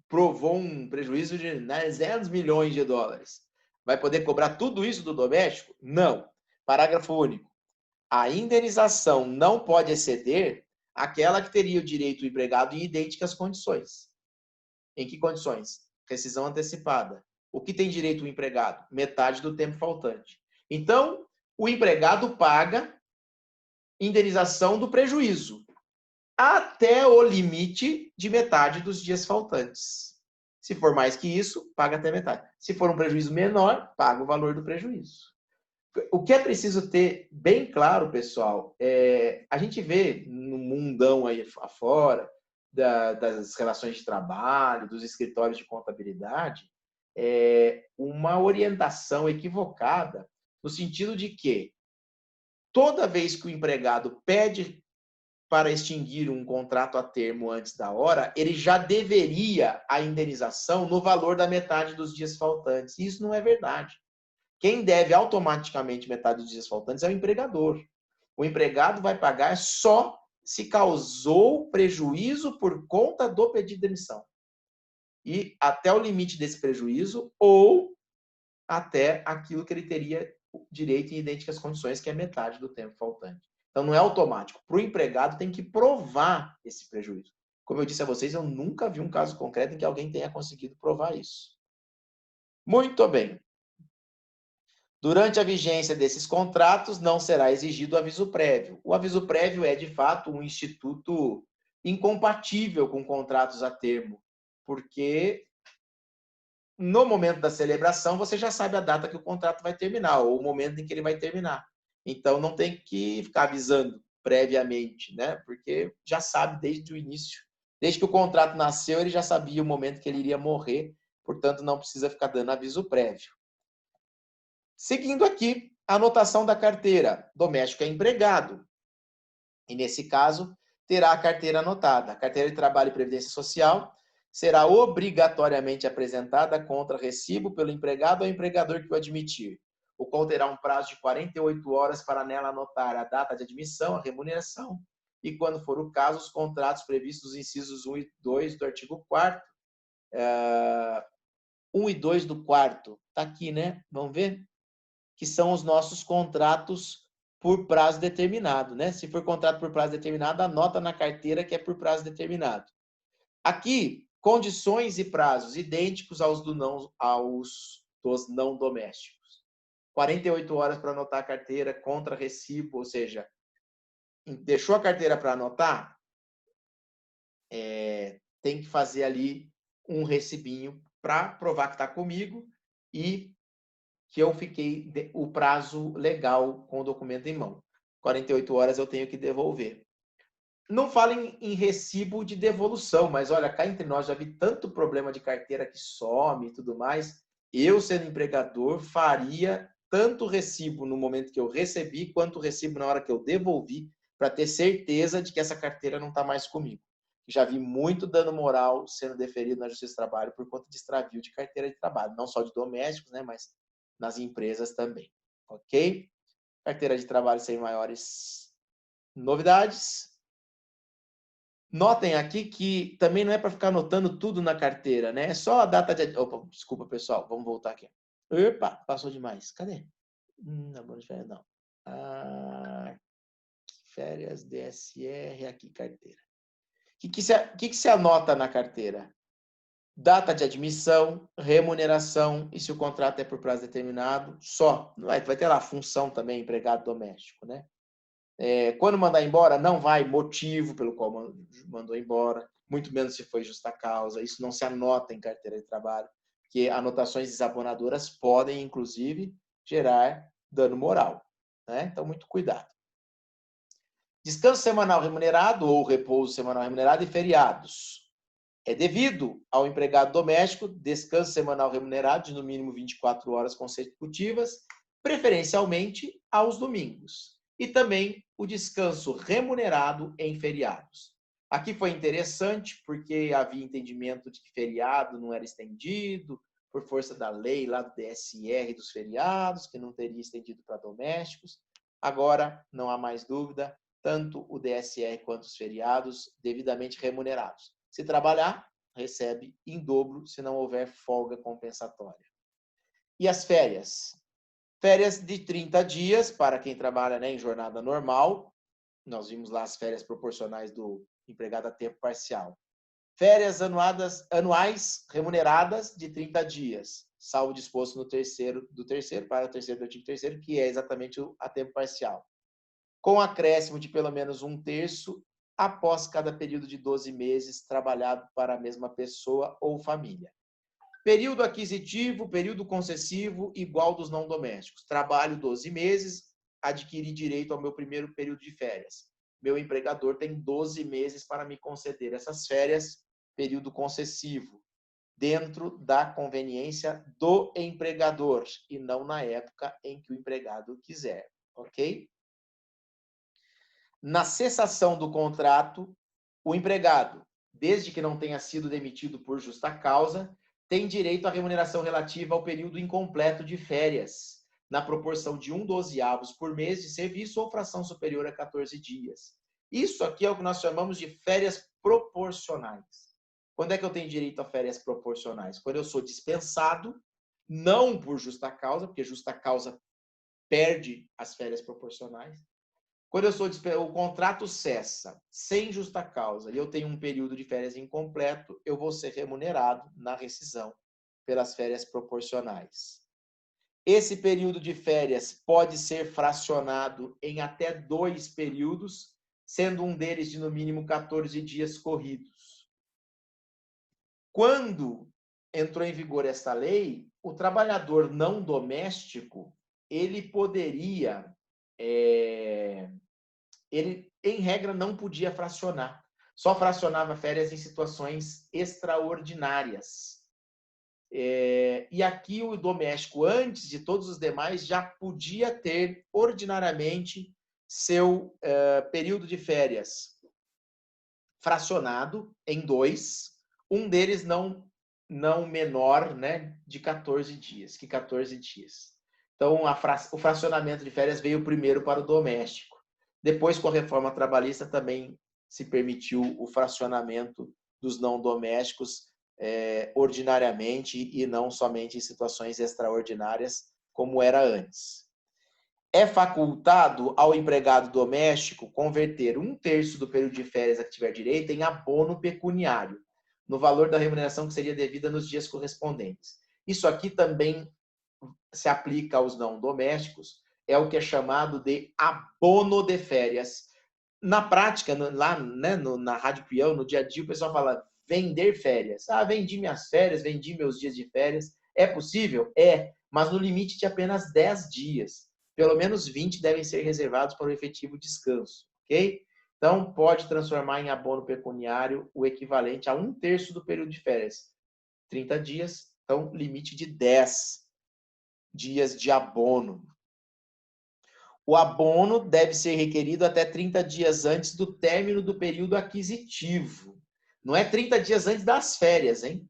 provou um prejuízo de 200 milhões de dólares. Vai poder cobrar tudo isso do doméstico? Não. Parágrafo único. A indenização não pode exceder aquela que teria o direito do empregado em idênticas condições. Em que condições? Rescisão antecipada. O que tem direito o empregado? Metade do tempo faltante. Então, o empregado paga indenização do prejuízo até o limite de metade dos dias faltantes. Se for mais que isso, paga até metade. Se for um prejuízo menor, paga o valor do prejuízo. O que é preciso ter bem claro, pessoal, a gente vê no mundão aí afora, das relações de trabalho, dos escritórios de contabilidade, uma orientação equivocada, no sentido de que toda vez que o empregado pede para extinguir um contrato a termo antes da hora, ele já deveria a indenização no valor da metade dos dias faltantes. Isso não é verdade. Quem deve automaticamente metade dos dias faltantes é o empregador. O empregado vai pagar só se causou prejuízo por conta do pedido de demissão. E até o limite desse prejuízo ou até aquilo que ele teria direito em idênticas condições, que é metade do tempo faltante. Então, não é automático. Para o empregado, tem que provar esse prejuízo. Como eu disse a vocês, eu nunca vi um caso concreto em que alguém tenha conseguido provar isso. Muito bem. Durante a vigência desses contratos, não será exigido aviso prévio. O aviso prévio é, de fato, um instituto incompatível com contratos a termo, porque no momento da celebração você já sabe a data que o contrato vai terminar, ou o momento em que ele vai terminar. Então, não tem que ficar avisando previamente, né? Porque já sabe desde o início. Desde que o contrato nasceu, ele já sabia o momento que ele iria morrer, portanto, não precisa ficar dando aviso prévio. Seguindo aqui, a anotação da carteira. Doméstico é empregado. E, nesse caso, terá a carteira anotada. A carteira de trabalho e previdência social será obrigatoriamente apresentada contra recibo pelo empregado ou empregador que o admitir, o qual terá um prazo de 48 horas para nela anotar a data de admissão, a remuneração e, quando for o caso, os contratos previstos nos incisos 1 e 2 do artigo 4º. 1 e 2 do 4º. Está aqui, né? Vamos ver? Que são os nossos contratos por prazo determinado, né? Se for contrato por prazo determinado, anota na carteira que é por prazo determinado. Aqui, condições e prazos idênticos aos dos não domésticos. 48 horas para anotar a carteira contra recibo, ou seja, deixou a carteira para anotar, tem que fazer ali um recibinho para provar que está comigo e que eu fiquei o prazo legal com o documento em mão. 48 horas eu tenho que devolver. Não fala em recibo de devolução, mas olha, cá entre nós já vi tanto problema de carteira que some e tudo mais. Eu, sendo empregador, faria tanto recibo no momento que eu recebi, quanto recibo na hora que eu devolvi, para ter certeza de que essa carteira não está mais comigo. Já vi muito dano moral sendo deferido na Justiça do Trabalho por conta de extravio de carteira de trabalho, não só de domésticos, né, mas nas empresas também, ok? Carteira de trabalho sem maiores novidades. Notem aqui que também não é para ficar anotando tudo na carteira, né? É só a data de... Opa, desculpa, pessoal, vamos voltar aqui. Opa, passou demais. Cadê? Não, férias não. Férias, DSR, aqui, carteira. O que se anota na carteira? Data de admissão, remuneração e se o contrato é por prazo determinado, só. Vai ter lá função também, empregado doméstico, né? Quando mandar embora, não vai motivo pelo qual mandou embora, muito menos se foi justa causa. Isso não se anota em carteira de trabalho, porque anotações desabonadoras podem, inclusive, gerar dano moral, né? Então, muito cuidado. Descanso semanal remunerado ou repouso semanal remunerado e feriados. É devido ao empregado doméstico, descanso semanal remunerado de no mínimo 24 horas consecutivas, preferencialmente aos domingos. E também o descanso remunerado em feriados. Aqui foi interessante porque havia entendimento de que feriado não era estendido, por força da lei lá do DSR dos feriados, que não teria estendido para domésticos. Agora, não há mais dúvida, tanto o DSR quanto os feriados devidamente remunerados. Se trabalhar, recebe em dobro se não houver folga compensatória. E as férias? Férias de 30 dias para quem trabalha, né, em jornada normal. Nós vimos lá as férias proporcionais do empregado a tempo parcial. Férias anuais remuneradas de 30 dias, salvo disposto no do terceiro para o terceiro do artigo 3º, que é exatamente a tempo parcial. Com acréscimo de pelo menos 1/3 após cada período de 12 meses trabalhado para a mesma pessoa ou família. Período aquisitivo, período concessivo, igual dos não domésticos. Trabalho 12 meses, adquiri direito ao meu primeiro período de férias. Meu empregador tem 12 meses para me conceder essas férias, período concessivo, dentro da conveniência do empregador e não na época em que o empregado quiser, ok? Na cessação do contrato, o empregado, desde que não tenha sido demitido por justa causa, tem direito à remuneração relativa ao período incompleto de férias, na proporção de 1/12 por mês de serviço ou fração superior a 14 dias. Isso aqui é o que nós chamamos de férias proporcionais. Quando é que eu tenho direito a férias proporcionais? Quando eu sou dispensado, não por justa causa, porque justa causa perde as férias proporcionais. Quando o contrato cessa sem justa causa e eu tenho um período de férias incompleto, eu vou ser remunerado na rescisão pelas férias proporcionais. Esse período de férias pode ser fracionado em até 2 períodos, sendo um deles de no mínimo 14 dias corridos. Quando entrou em vigor essa lei, o trabalhador não doméstico, ele poderia... ele, em regra, não podia fracionar. Só fracionava férias em situações extraordinárias. E aqui o doméstico, antes de todos os demais, já podia ter, ordinariamente, seu período de férias fracionado em 2, um deles não menor, né, de 14 dias, que 14 dias. Então, o fracionamento de férias veio primeiro para o doméstico. Depois, com a reforma trabalhista, também se permitiu o fracionamento dos não domésticos ordinariamente e não somente em situações extraordinárias, como era antes. É facultado ao empregado doméstico converter 1/3 do período de férias a que tiver direito em abono pecuniário, no valor da remuneração que seria devida nos dias correspondentes. Isso aqui também se aplica aos não domésticos, é o que é chamado de abono de férias. Na prática, lá, né, na Rádio Peão, no dia a dia, o pessoal fala vender férias. Ah, vendi minhas férias, vendi meus dias de férias. É possível? É, mas no limite de apenas 10 dias. Pelo menos 20 devem ser reservados para o efetivo descanso, ok? Então, pode transformar em abono pecuniário o equivalente a 1/3 do período de férias. 30 dias, então limite de 10 dias de abono. O abono deve ser requerido até 30 dias antes do término do período aquisitivo. Não é 30 dias antes das férias, hein?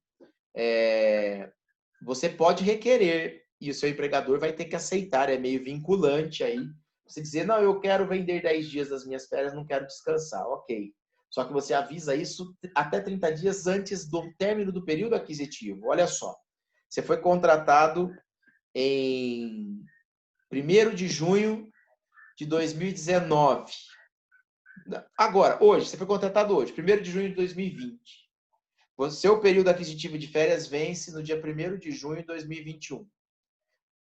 Você pode requerer e o seu empregador vai ter que aceitar, é meio vinculante aí. Você dizer, não, eu quero vender 10 dias das minhas férias, não quero descansar, ok. Só que você avisa isso até 30 dias antes do término do período aquisitivo. Olha só, você foi contratado em 1º de junho de 2019. Agora, hoje, você foi contratado hoje, 1º de junho de 2020. O seu período aquisitivo de férias vence no dia 1º de junho de 2021.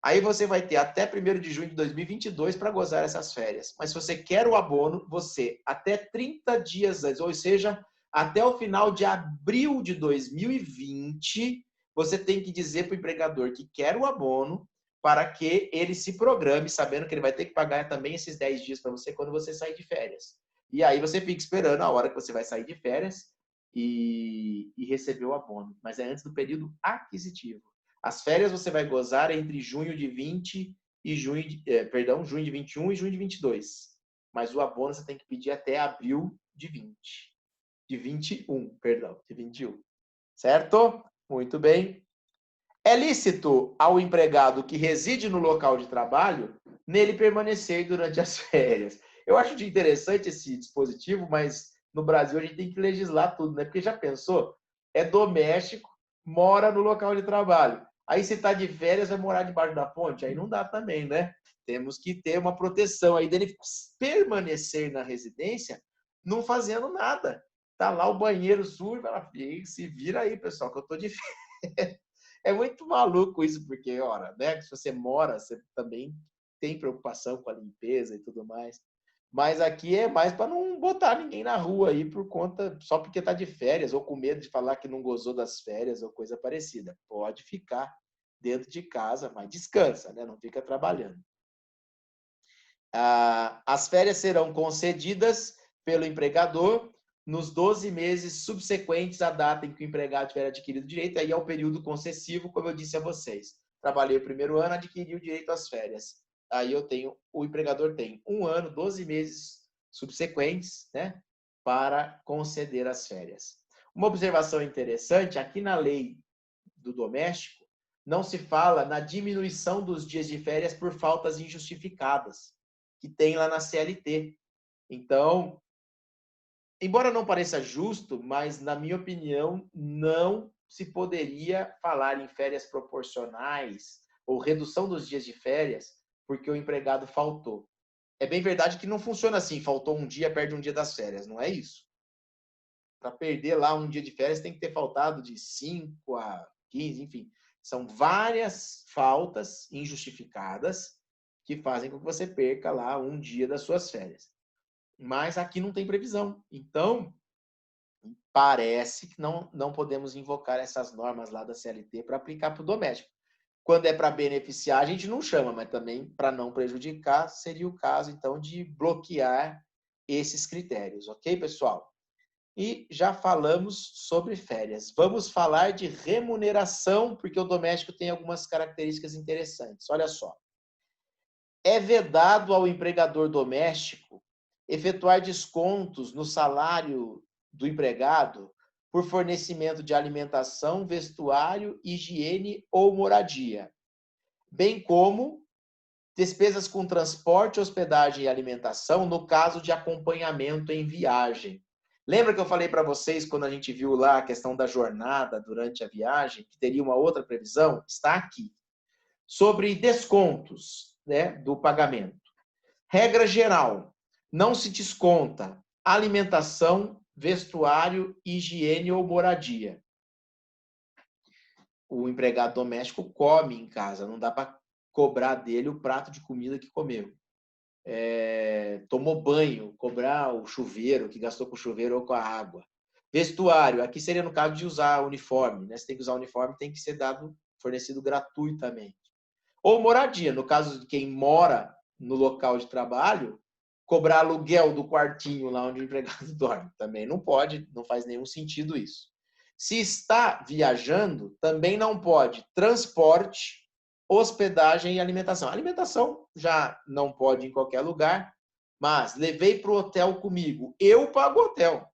Aí você vai ter até 1º de junho de 2022 para gozar essas férias. Mas se você quer o abono, você, até 30 dias antes, ou seja, até o final de abril de 2020, você tem que dizer para o empregador que quer o abono para que ele se programe, sabendo que ele vai ter que pagar também esses 10 dias para você quando você sair de férias. E aí você fica esperando a hora que você vai sair de férias e receber o abono. Mas é antes do período aquisitivo. As férias você vai gozar entre junho de 20 e junho de 21 e junho de 22. Mas o abono você tem que pedir até abril de 20. De 21, perdão, de 21. Certo? Muito bem. É lícito ao empregado que reside no local de trabalho nele permanecer durante as férias. Eu acho de interessante esse dispositivo, mas no Brasil a gente tem que legislar tudo, né? Porque já pensou? É doméstico, mora no local de trabalho. Aí você está de férias, vai morar debaixo da ponte? Aí não dá também, né? Temos que ter uma proteção aí dele permanecer na residência não fazendo nada. Tá lá o banheiro sujo, ela se vira aí, pessoal, que eu tô de férias. É muito maluco isso, porque, ora, né? Se você mora, você também tem preocupação com a limpeza e tudo mais. Mas aqui é mais para não botar ninguém na rua aí por conta, só porque está de férias, ou com medo de falar que não gozou das férias ou coisa parecida. Pode ficar dentro de casa, mas descansa, né? Não fica trabalhando. As férias serão concedidas pelo empregador nos 12 meses subsequentes à data em que o empregado tiver adquirido o direito, aí é o período concessivo, como eu disse a vocês. Trabalhei o primeiro ano, adquiri o direito às férias. Aí o empregador tem 1 ano, 12 meses subsequentes, né, para conceder as férias. Uma observação interessante, aqui na lei do doméstico, não se fala na diminuição dos dias de férias por faltas injustificadas, que tem lá na CLT. Então, embora não pareça justo, mas, na minha opinião, não se poderia falar em férias proporcionais ou redução dos dias de férias porque o empregado faltou. É bem verdade que não funciona assim, faltou um dia, perde um dia das férias, não é isso. Para perder lá um dia de férias tem que ter faltado de 5 a 15, enfim. São várias faltas injustificadas que fazem com que você perca lá um dia das suas férias. Mas aqui não tem previsão. Então, parece que não podemos invocar essas normas lá da CLT para aplicar para o doméstico. Quando é para beneficiar, a gente não chama, mas também para não prejudicar, seria o caso, então, de bloquear esses critérios, ok, pessoal? E já falamos sobre férias. Vamos falar de remuneração, porque o doméstico tem algumas características interessantes. Olha só. É vedado ao empregador doméstico efetuar descontos no salário do empregado por fornecimento de alimentação, vestuário, higiene ou moradia, bem como despesas com transporte, hospedagem e alimentação no caso de acompanhamento em viagem. Lembra que eu falei para vocês, quando a gente viu lá a questão da jornada durante a viagem, que teria uma outra previsão? Está aqui. Sobre descontos, né, do pagamento. Regra geral, não se desconta alimentação, vestuário, higiene ou moradia. O empregado doméstico come em casa, não dá para cobrar dele o prato de comida que comeu. Tomou banho, cobrar o chuveiro, que gastou com o chuveiro ou com a água. Vestuário, aqui seria no caso de usar uniforme, né? Se tem que usar uniforme, tem que ser fornecido gratuitamente. Ou moradia, no caso de quem mora no local de trabalho, cobrar aluguel do quartinho lá onde o empregado dorme. Também não pode, não faz nenhum sentido isso. Se está viajando, também não pode transporte, hospedagem e alimentação. Alimentação já não pode em qualquer lugar, mas levei para o hotel comigo. Eu pago o hotel,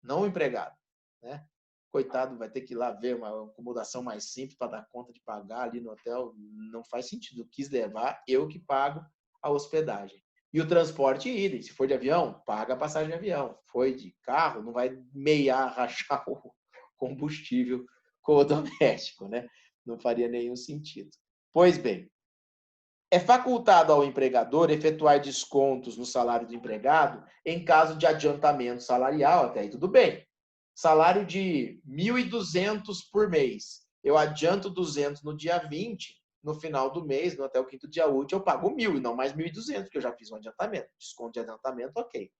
não o empregado. né? Coitado, vai ter que ir lá ver uma acomodação mais simples para dar conta de pagar ali no hotel. Não faz sentido. Eu quis levar, eu que pago a hospedagem. E o transporte idem. Se for de avião, paga a passagem de avião. Foi de carro, não vai meiar, rachar o combustível com o doméstico, né? Não faria nenhum sentido. Pois bem, é facultado ao empregador efetuar descontos no salário do empregado em caso de adiantamento salarial, até aí tudo bem. Salário de 1.200 por mês. Eu adianto 200 no dia 20, no final do mês, até o quinto dia útil, eu pago 1.000 e não mais 1.200, porque eu já fiz um adiantamento. Desconto de adiantamento, ok.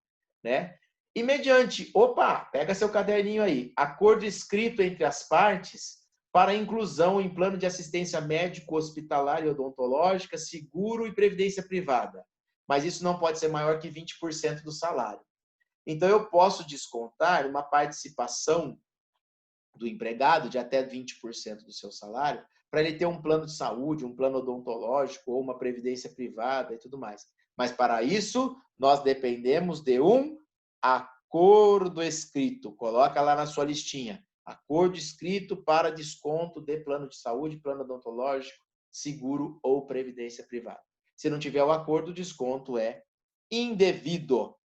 Né? E mediante, opa, pega seu caderninho aí, acordo escrito entre as partes para inclusão em plano de assistência médico, hospitalar e odontológica, seguro e previdência privada. Mas isso não pode ser maior que 20% do salário. Então, eu posso descontar uma participação do empregado de até 20% do seu salário para ele ter um plano de saúde, um plano odontológico ou uma previdência privada e tudo mais. Mas, para isso, nós dependemos de um acordo escrito. Coloca lá na sua listinha. Acordo escrito para desconto de plano de saúde, plano odontológico, seguro ou previdência privada. Se não tiver o acordo, o desconto é indevido.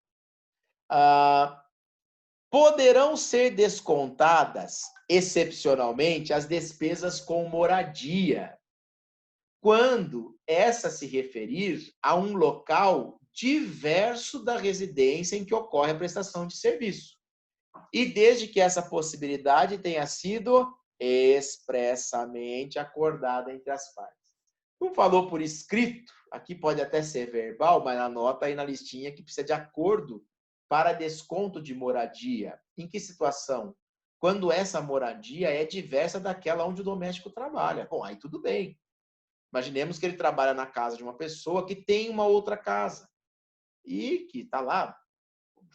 Poderão ser descontadas, excepcionalmente, as despesas com moradia, quando essa se referir a um local diverso da residência em que ocorre a prestação de serviço. E desde que essa possibilidade tenha sido expressamente acordada entre as partes. Não falou por escrito, aqui pode até ser verbal, mas anota aí na listinha que precisa de acordo para desconto de moradia. Em que situação? Quando essa moradia é diversa daquela onde o doméstico trabalha. Bom, aí tudo bem. Imaginemos que ele trabalha na casa de uma pessoa que tem uma outra casa e que está lá,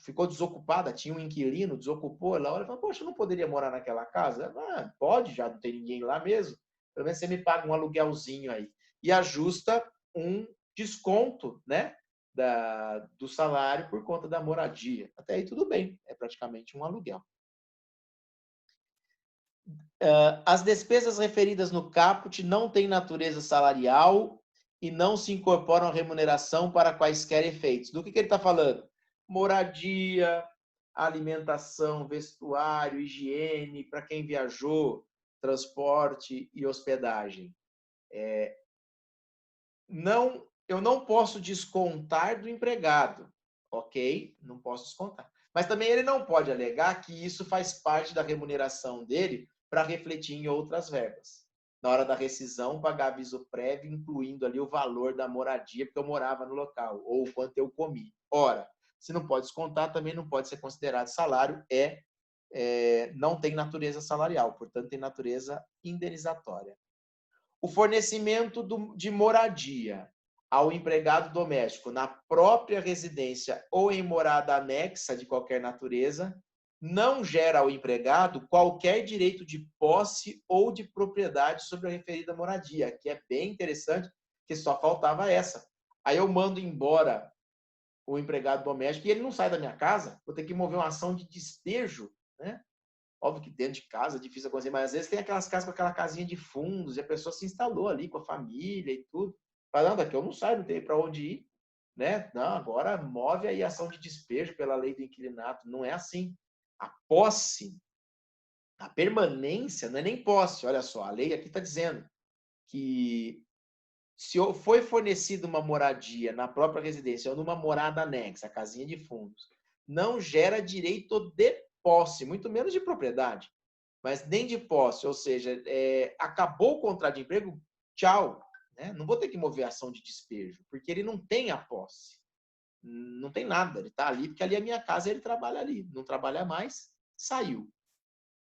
ficou desocupada, tinha um inquilino, desocupou, ela olha e fala, poxa, eu não poderia morar naquela casa? Pode, já não tem ninguém lá mesmo. Pelo menos você me paga um aluguelzinho aí. E ajusta um desconto, né, do salário por conta da moradia. Até aí tudo bem, é praticamente um aluguel. As despesas referidas no caput não têm natureza salarial e não se incorporam à remuneração para quaisquer efeitos. Do que ele está falando? Moradia, alimentação, vestuário, higiene, para quem viajou, transporte e hospedagem. Eu não posso descontar do empregado, ok? Não posso descontar. Mas também ele não pode alegar que isso faz parte da remuneração dele para refletir em outras verbas. Na hora da rescisão, pagar aviso prévio, incluindo ali o valor da moradia, porque eu morava no local, ou o quanto eu comi. Ora, se não pode descontar, também não pode ser considerado salário, não tem natureza salarial, portanto, tem natureza indenizatória. O fornecimento de moradia ao empregado doméstico na própria residência ou em morada anexa de qualquer natureza não gera ao empregado qualquer direito de posse ou de propriedade sobre a referida moradia, que é bem interessante, que só faltava essa. Aí eu mando embora o empregado doméstico e ele não sai da minha casa, vou ter que mover uma ação de despejo, né? Óbvio que dentro de casa é difícil acontecer, mas às vezes tem aquelas casas com aquela casinha de fundos e a pessoa se instalou ali com a família e tudo. Fala, não, daqui eu não saio, não tenho para onde ir. Né? Não, agora move aí a ação de despejo pela lei do inquilinato. Não é assim. A posse, a permanência, não é nem posse. Olha só, a lei aqui está dizendo que se foi fornecida uma moradia na própria residência ou numa morada anexa, a casinha de fundos, não gera direito de posse, muito menos de propriedade, mas nem de posse, ou seja, acabou o contrato de emprego, tchau. Né? Não vou ter que mover ação de despejo, porque ele não tem a posse. Não tem nada, ele está ali porque ali é a minha casa e ele trabalha ali. Não trabalha mais, saiu.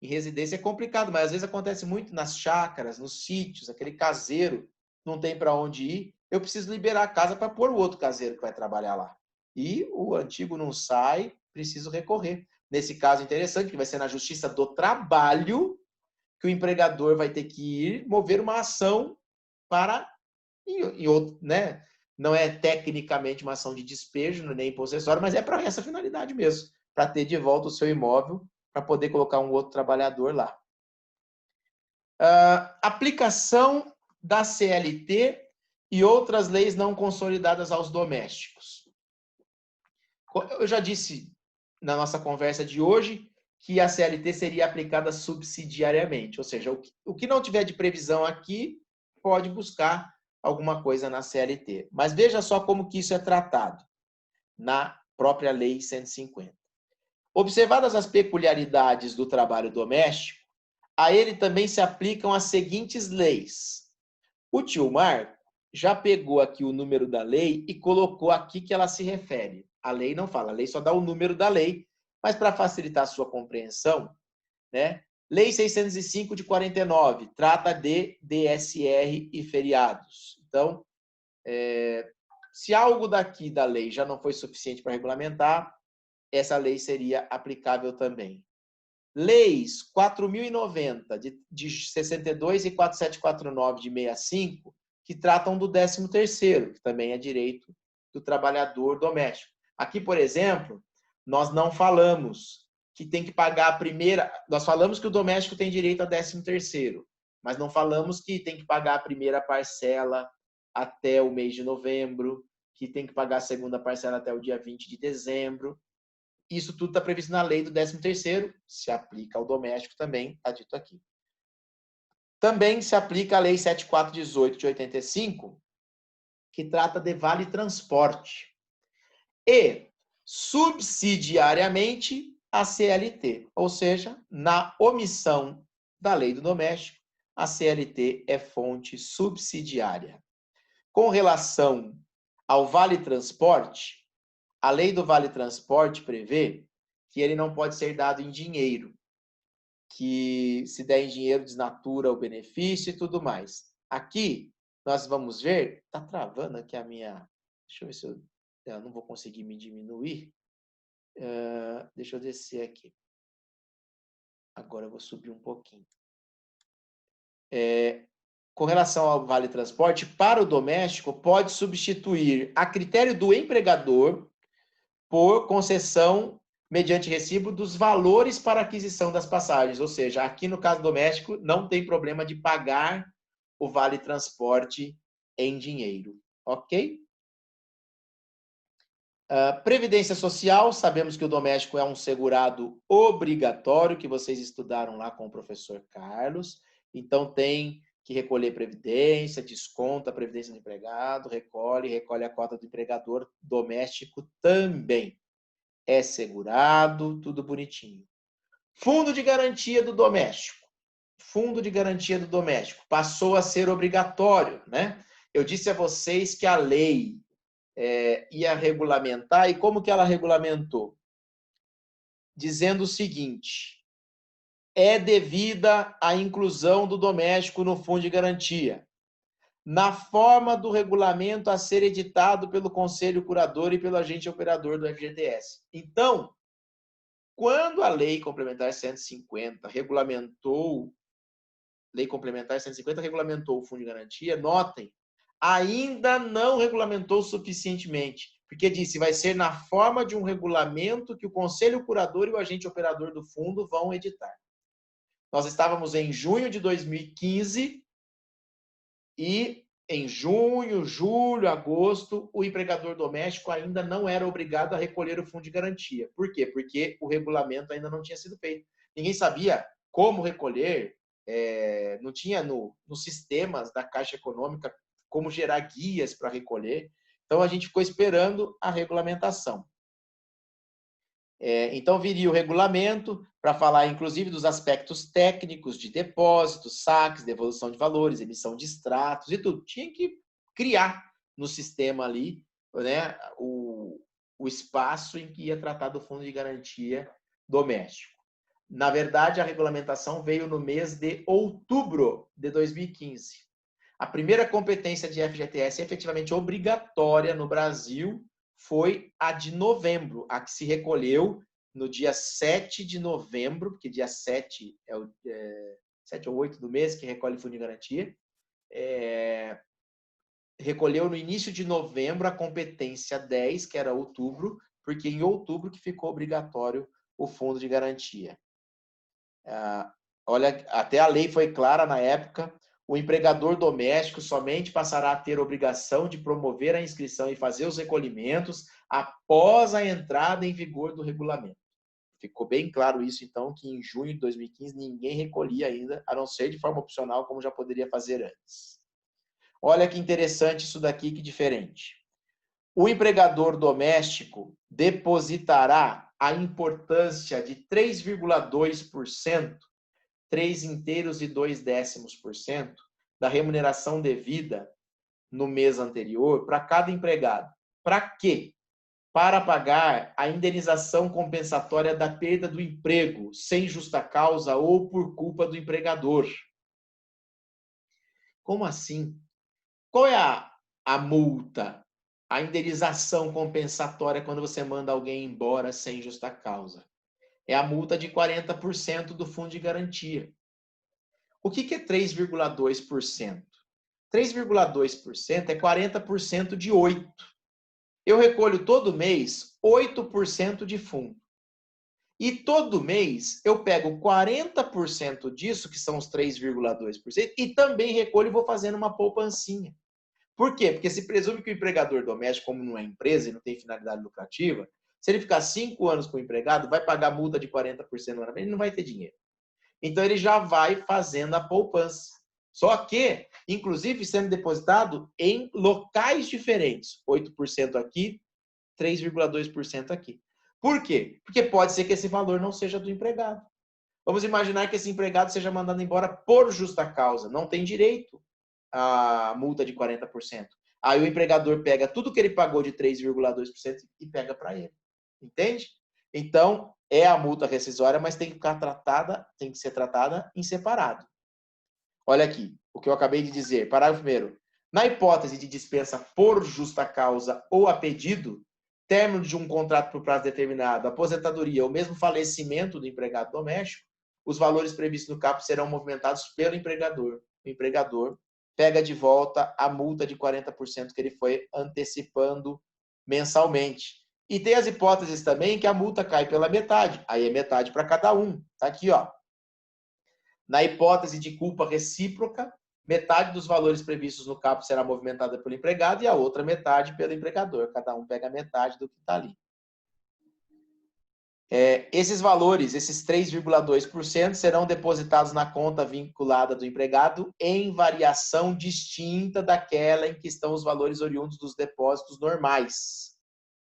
Em residência é complicado, mas às vezes acontece muito nas chácaras, nos sítios, aquele caseiro não tem para onde ir, eu preciso liberar a casa para pôr o outro caseiro que vai trabalhar lá. E o antigo não sai, preciso recorrer. Nesse caso interessante, que vai ser na Justiça do Trabalho, que o empregador vai ter que ir mover uma ação para, né? Não é tecnicamente uma ação de despejo, nem possessório, mas é para essa finalidade mesmo, para ter de volta o seu imóvel para poder colocar um outro trabalhador lá. Aplicação da CLT e outras leis não consolidadas aos domésticos. Eu já disse na nossa conversa de hoje que a CLT seria aplicada subsidiariamente, ou seja, o que não tiver de previsão aqui pode buscar alguma coisa na CLT. Mas veja só como que isso é tratado na própria Lei 150. Observadas as peculiaridades do trabalho doméstico, a ele também se aplicam as seguintes leis. O tio Marco já pegou aqui o número da lei e colocou aqui que ela se refere. A lei não fala, a lei só dá o número da lei, mas para facilitar a sua compreensão, né? Lei 605 de 49 trata de DSR e feriados. Então, se algo daqui da lei já não foi suficiente para regulamentar, essa lei seria aplicável também. Leis 4.090 de 62 e 4749 de 65, que tratam do 13º, que também é direito do trabalhador doméstico. Aqui, por exemplo, nós não falamos que tem que pagar a primeira... Nós falamos que o doméstico tem direito a 13º, mas não falamos que tem que pagar a primeira parcela até o mês de novembro, que tem que pagar a segunda parcela até o dia 20 de dezembro. Isso tudo está previsto na lei do 13º, se aplica ao doméstico também, está dito aqui. Também se aplica a lei 7418 de 85, que trata de vale transporte. E, subsidiariamente, a CLT, ou seja, na omissão da lei do doméstico, a CLT é fonte subsidiária. Com relação ao vale transporte, a lei do vale transporte prevê que ele não pode ser dado em dinheiro, que se der em dinheiro desnatura o benefício e tudo mais. Aqui, nós vamos ver, está travando aqui a minha... Deixa eu ver se eu não vou conseguir me diminuir. Deixa eu descer aqui. Agora eu vou subir um pouquinho. Com relação ao vale transporte, para o doméstico, pode substituir a critério do empregador por concessão mediante recibo dos valores para aquisição das passagens. Ou seja, aqui no caso doméstico, não tem problema de pagar o vale transporte em dinheiro. Ok? Previdência Social, sabemos que o doméstico é um segurado obrigatório, que vocês estudaram lá com o professor Carlos. Então, tem que recolher previdência, desconta a previdência do empregado, recolhe a cota do empregador doméstico também. É segurado, tudo bonitinho. Fundo de garantia do doméstico. Fundo de garantia do doméstico passou a ser obrigatório, né? Eu disse a vocês que a lei ia regulamentar, e como que ela regulamentou? Dizendo o seguinte: é devida a inclusão do doméstico no fundo de garantia, na forma do regulamento a ser editado pelo Conselho Curador e pelo agente operador do FGTS. Então, quando a Lei Complementar 150 regulamentou, Lei Complementar 150 regulamentou o Fundo de Garantia, notem, ainda não regulamentou suficientemente, porque disse vai ser na forma de um regulamento que o Conselho Curador e o agente operador do fundo vão editar. Nós estávamos em junho de 2015 e em junho, julho, agosto, o empregador doméstico ainda não era obrigado a recolher o fundo de garantia. Por quê? Porque o regulamento ainda não tinha sido feito. Ninguém sabia como recolher, não tinha nos sistemas da Caixa Econômica como gerar guias para recolher. Então, a gente ficou esperando a regulamentação. Então, viria o regulamento para falar, inclusive, dos aspectos técnicos de depósitos, saques, devolução de valores, emissão de extratos e tudo. Tinha que criar no sistema ali, né, o espaço em que ia tratar do fundo de garantia doméstico. Na verdade, a regulamentação veio no mês de outubro de 2015. A primeira competência de FGTS efetivamente obrigatória no Brasil foi a de novembro, a que se recolheu no dia 7 de novembro, porque dia 7 é 7 ou 8 do mês que recolhe o fundo de garantia. Recolheu no início de novembro a competência 10, que era outubro, porque em outubro que ficou obrigatório o fundo de garantia. Olha, até a lei foi clara na época, o empregador doméstico somente passará a ter obrigação de promover a inscrição e fazer os recolhimentos após a entrada em vigor do regulamento. Ficou bem claro isso, então, que em junho de 2015 ninguém recolhia ainda, a não ser de forma opcional, como já poderia fazer antes. Olha que interessante isso daqui, que diferente. O empregador doméstico depositará a importância de 3,2%, 3 inteiros e 2/10% da remuneração devida no mês anterior para cada empregado. Para quê? Para pagar a indenização compensatória da perda do emprego, sem justa causa ou por culpa do empregador. Como assim? Qual é a multa? A indenização compensatória quando você manda alguém embora sem justa causa. É a multa de 40% do fundo de garantia. O que é 3,2%? 3,2% é 40% de 8%. Eu recolho todo mês 8% de fundo. E todo mês eu pego 40% disso, que são os 3,2%, e também recolho e vou fazendo uma poupancinha. Por quê? Porque se presume que o empregador doméstico, como não é empresa e não tem finalidade lucrativa, se ele ficar 5 anos com o empregado, vai pagar multa de 40% no ano, ele não vai ter dinheiro. Então ele já vai fazendo a poupança. Só que, inclusive, sendo depositado em locais diferentes. 8% aqui, 3,2% aqui. Por quê? Porque pode ser que esse valor não seja do empregado. Vamos imaginar que esse empregado seja mandado embora por justa causa. Não tem direito à multa de 40%. Aí o empregador pega tudo que ele pagou de 3,2% e pega para ele. Entende? Então, é a multa rescisória, mas tem que ser tratada em separado. Olha aqui, o que eu acabei de dizer. Parágrafo 1º. Na hipótese de dispensa por justa causa ou a pedido, término de um contrato por prazo determinado, aposentadoria ou mesmo falecimento do empregado doméstico, os valores previstos no caput serão movimentados pelo empregador. O empregador pega de volta a multa de 40% que ele foi antecipando mensalmente. E tem as hipóteses também que a multa cai pela metade. Aí é metade para cada um. Tá aqui, ó. Na hipótese de culpa recíproca, metade dos valores previstos no caput será movimentada pelo empregado e a outra metade pelo empregador. Cada um pega metade do que está ali. Esses valores, esses 3,2%, serão depositados na conta vinculada do empregado em variação distinta daquela em que estão os valores oriundos dos depósitos normais.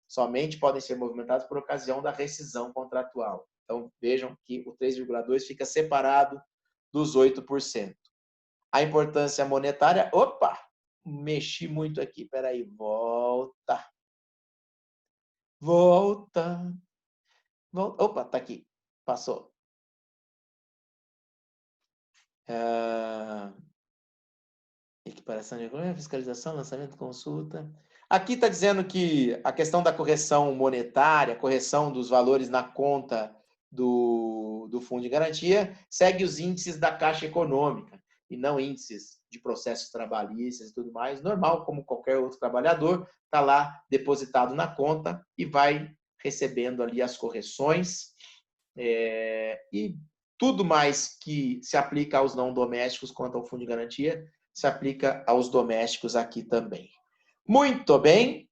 Somente podem ser movimentados por ocasião da rescisão contratual. Então, vejam que o 3,2% fica separado dos 8%. A importância monetária... Opa! Mexi muito aqui. Peraí, volta. Volta. Opa, tá aqui. Passou. Equiparação de fiscalização, lançamento, consulta. Aqui está dizendo que a questão da correção monetária, correção dos valores na conta do fundo de garantia, segue os índices da Caixa Econômica e não índices de processos trabalhistas e tudo mais. Normal, como qualquer outro trabalhador, está lá depositado na conta e vai recebendo ali as correções. E tudo mais que se aplica aos não domésticos quanto ao fundo de garantia, se aplica aos domésticos aqui também. Muito bem.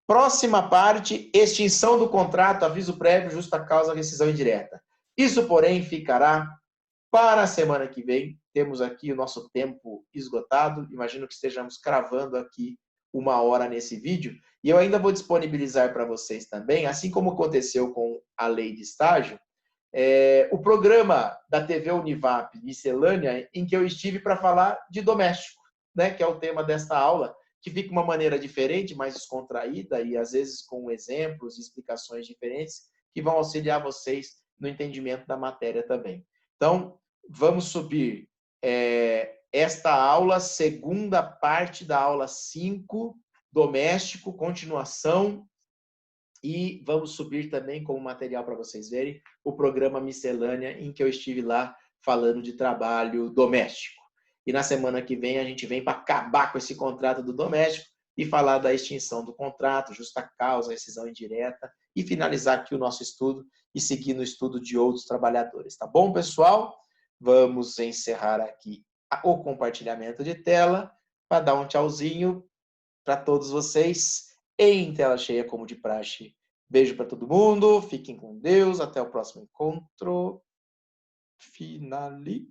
Próxima parte, extinção do contrato, aviso prévio, justa causa, rescisão indireta. Isso, porém, ficará para a semana que vem. Temos aqui o nosso tempo esgotado. Imagino que estejamos cravando aqui 1 hora nesse vídeo. E eu ainda vou disponibilizar para vocês também, assim como aconteceu com a lei de estágio, o programa da TV Univap Miscelânea, em que eu estive para falar de doméstico, né, que é o tema desta aula, que fica uma maneira diferente, mais descontraída e às vezes com exemplos e explicações diferentes que vão auxiliar vocês no entendimento da matéria também. Então, vamos subir esta aula, segunda parte da aula 5, doméstico, continuação. E vamos subir também como material para vocês verem o programa Miscelânea, em que eu estive lá falando de trabalho doméstico. E na semana que vem a gente vem para acabar com esse contrato do doméstico e falar da extinção do contrato, justa causa, rescisão indireta e finalizar aqui o nosso estudo e seguir no estudo de outros trabalhadores. Tá bom, pessoal? Vamos encerrar aqui o compartilhamento de tela para dar um tchauzinho para todos vocês em tela cheia, como de praxe. Beijo para todo mundo, fiquem com Deus, até o próximo encontro. Finalize.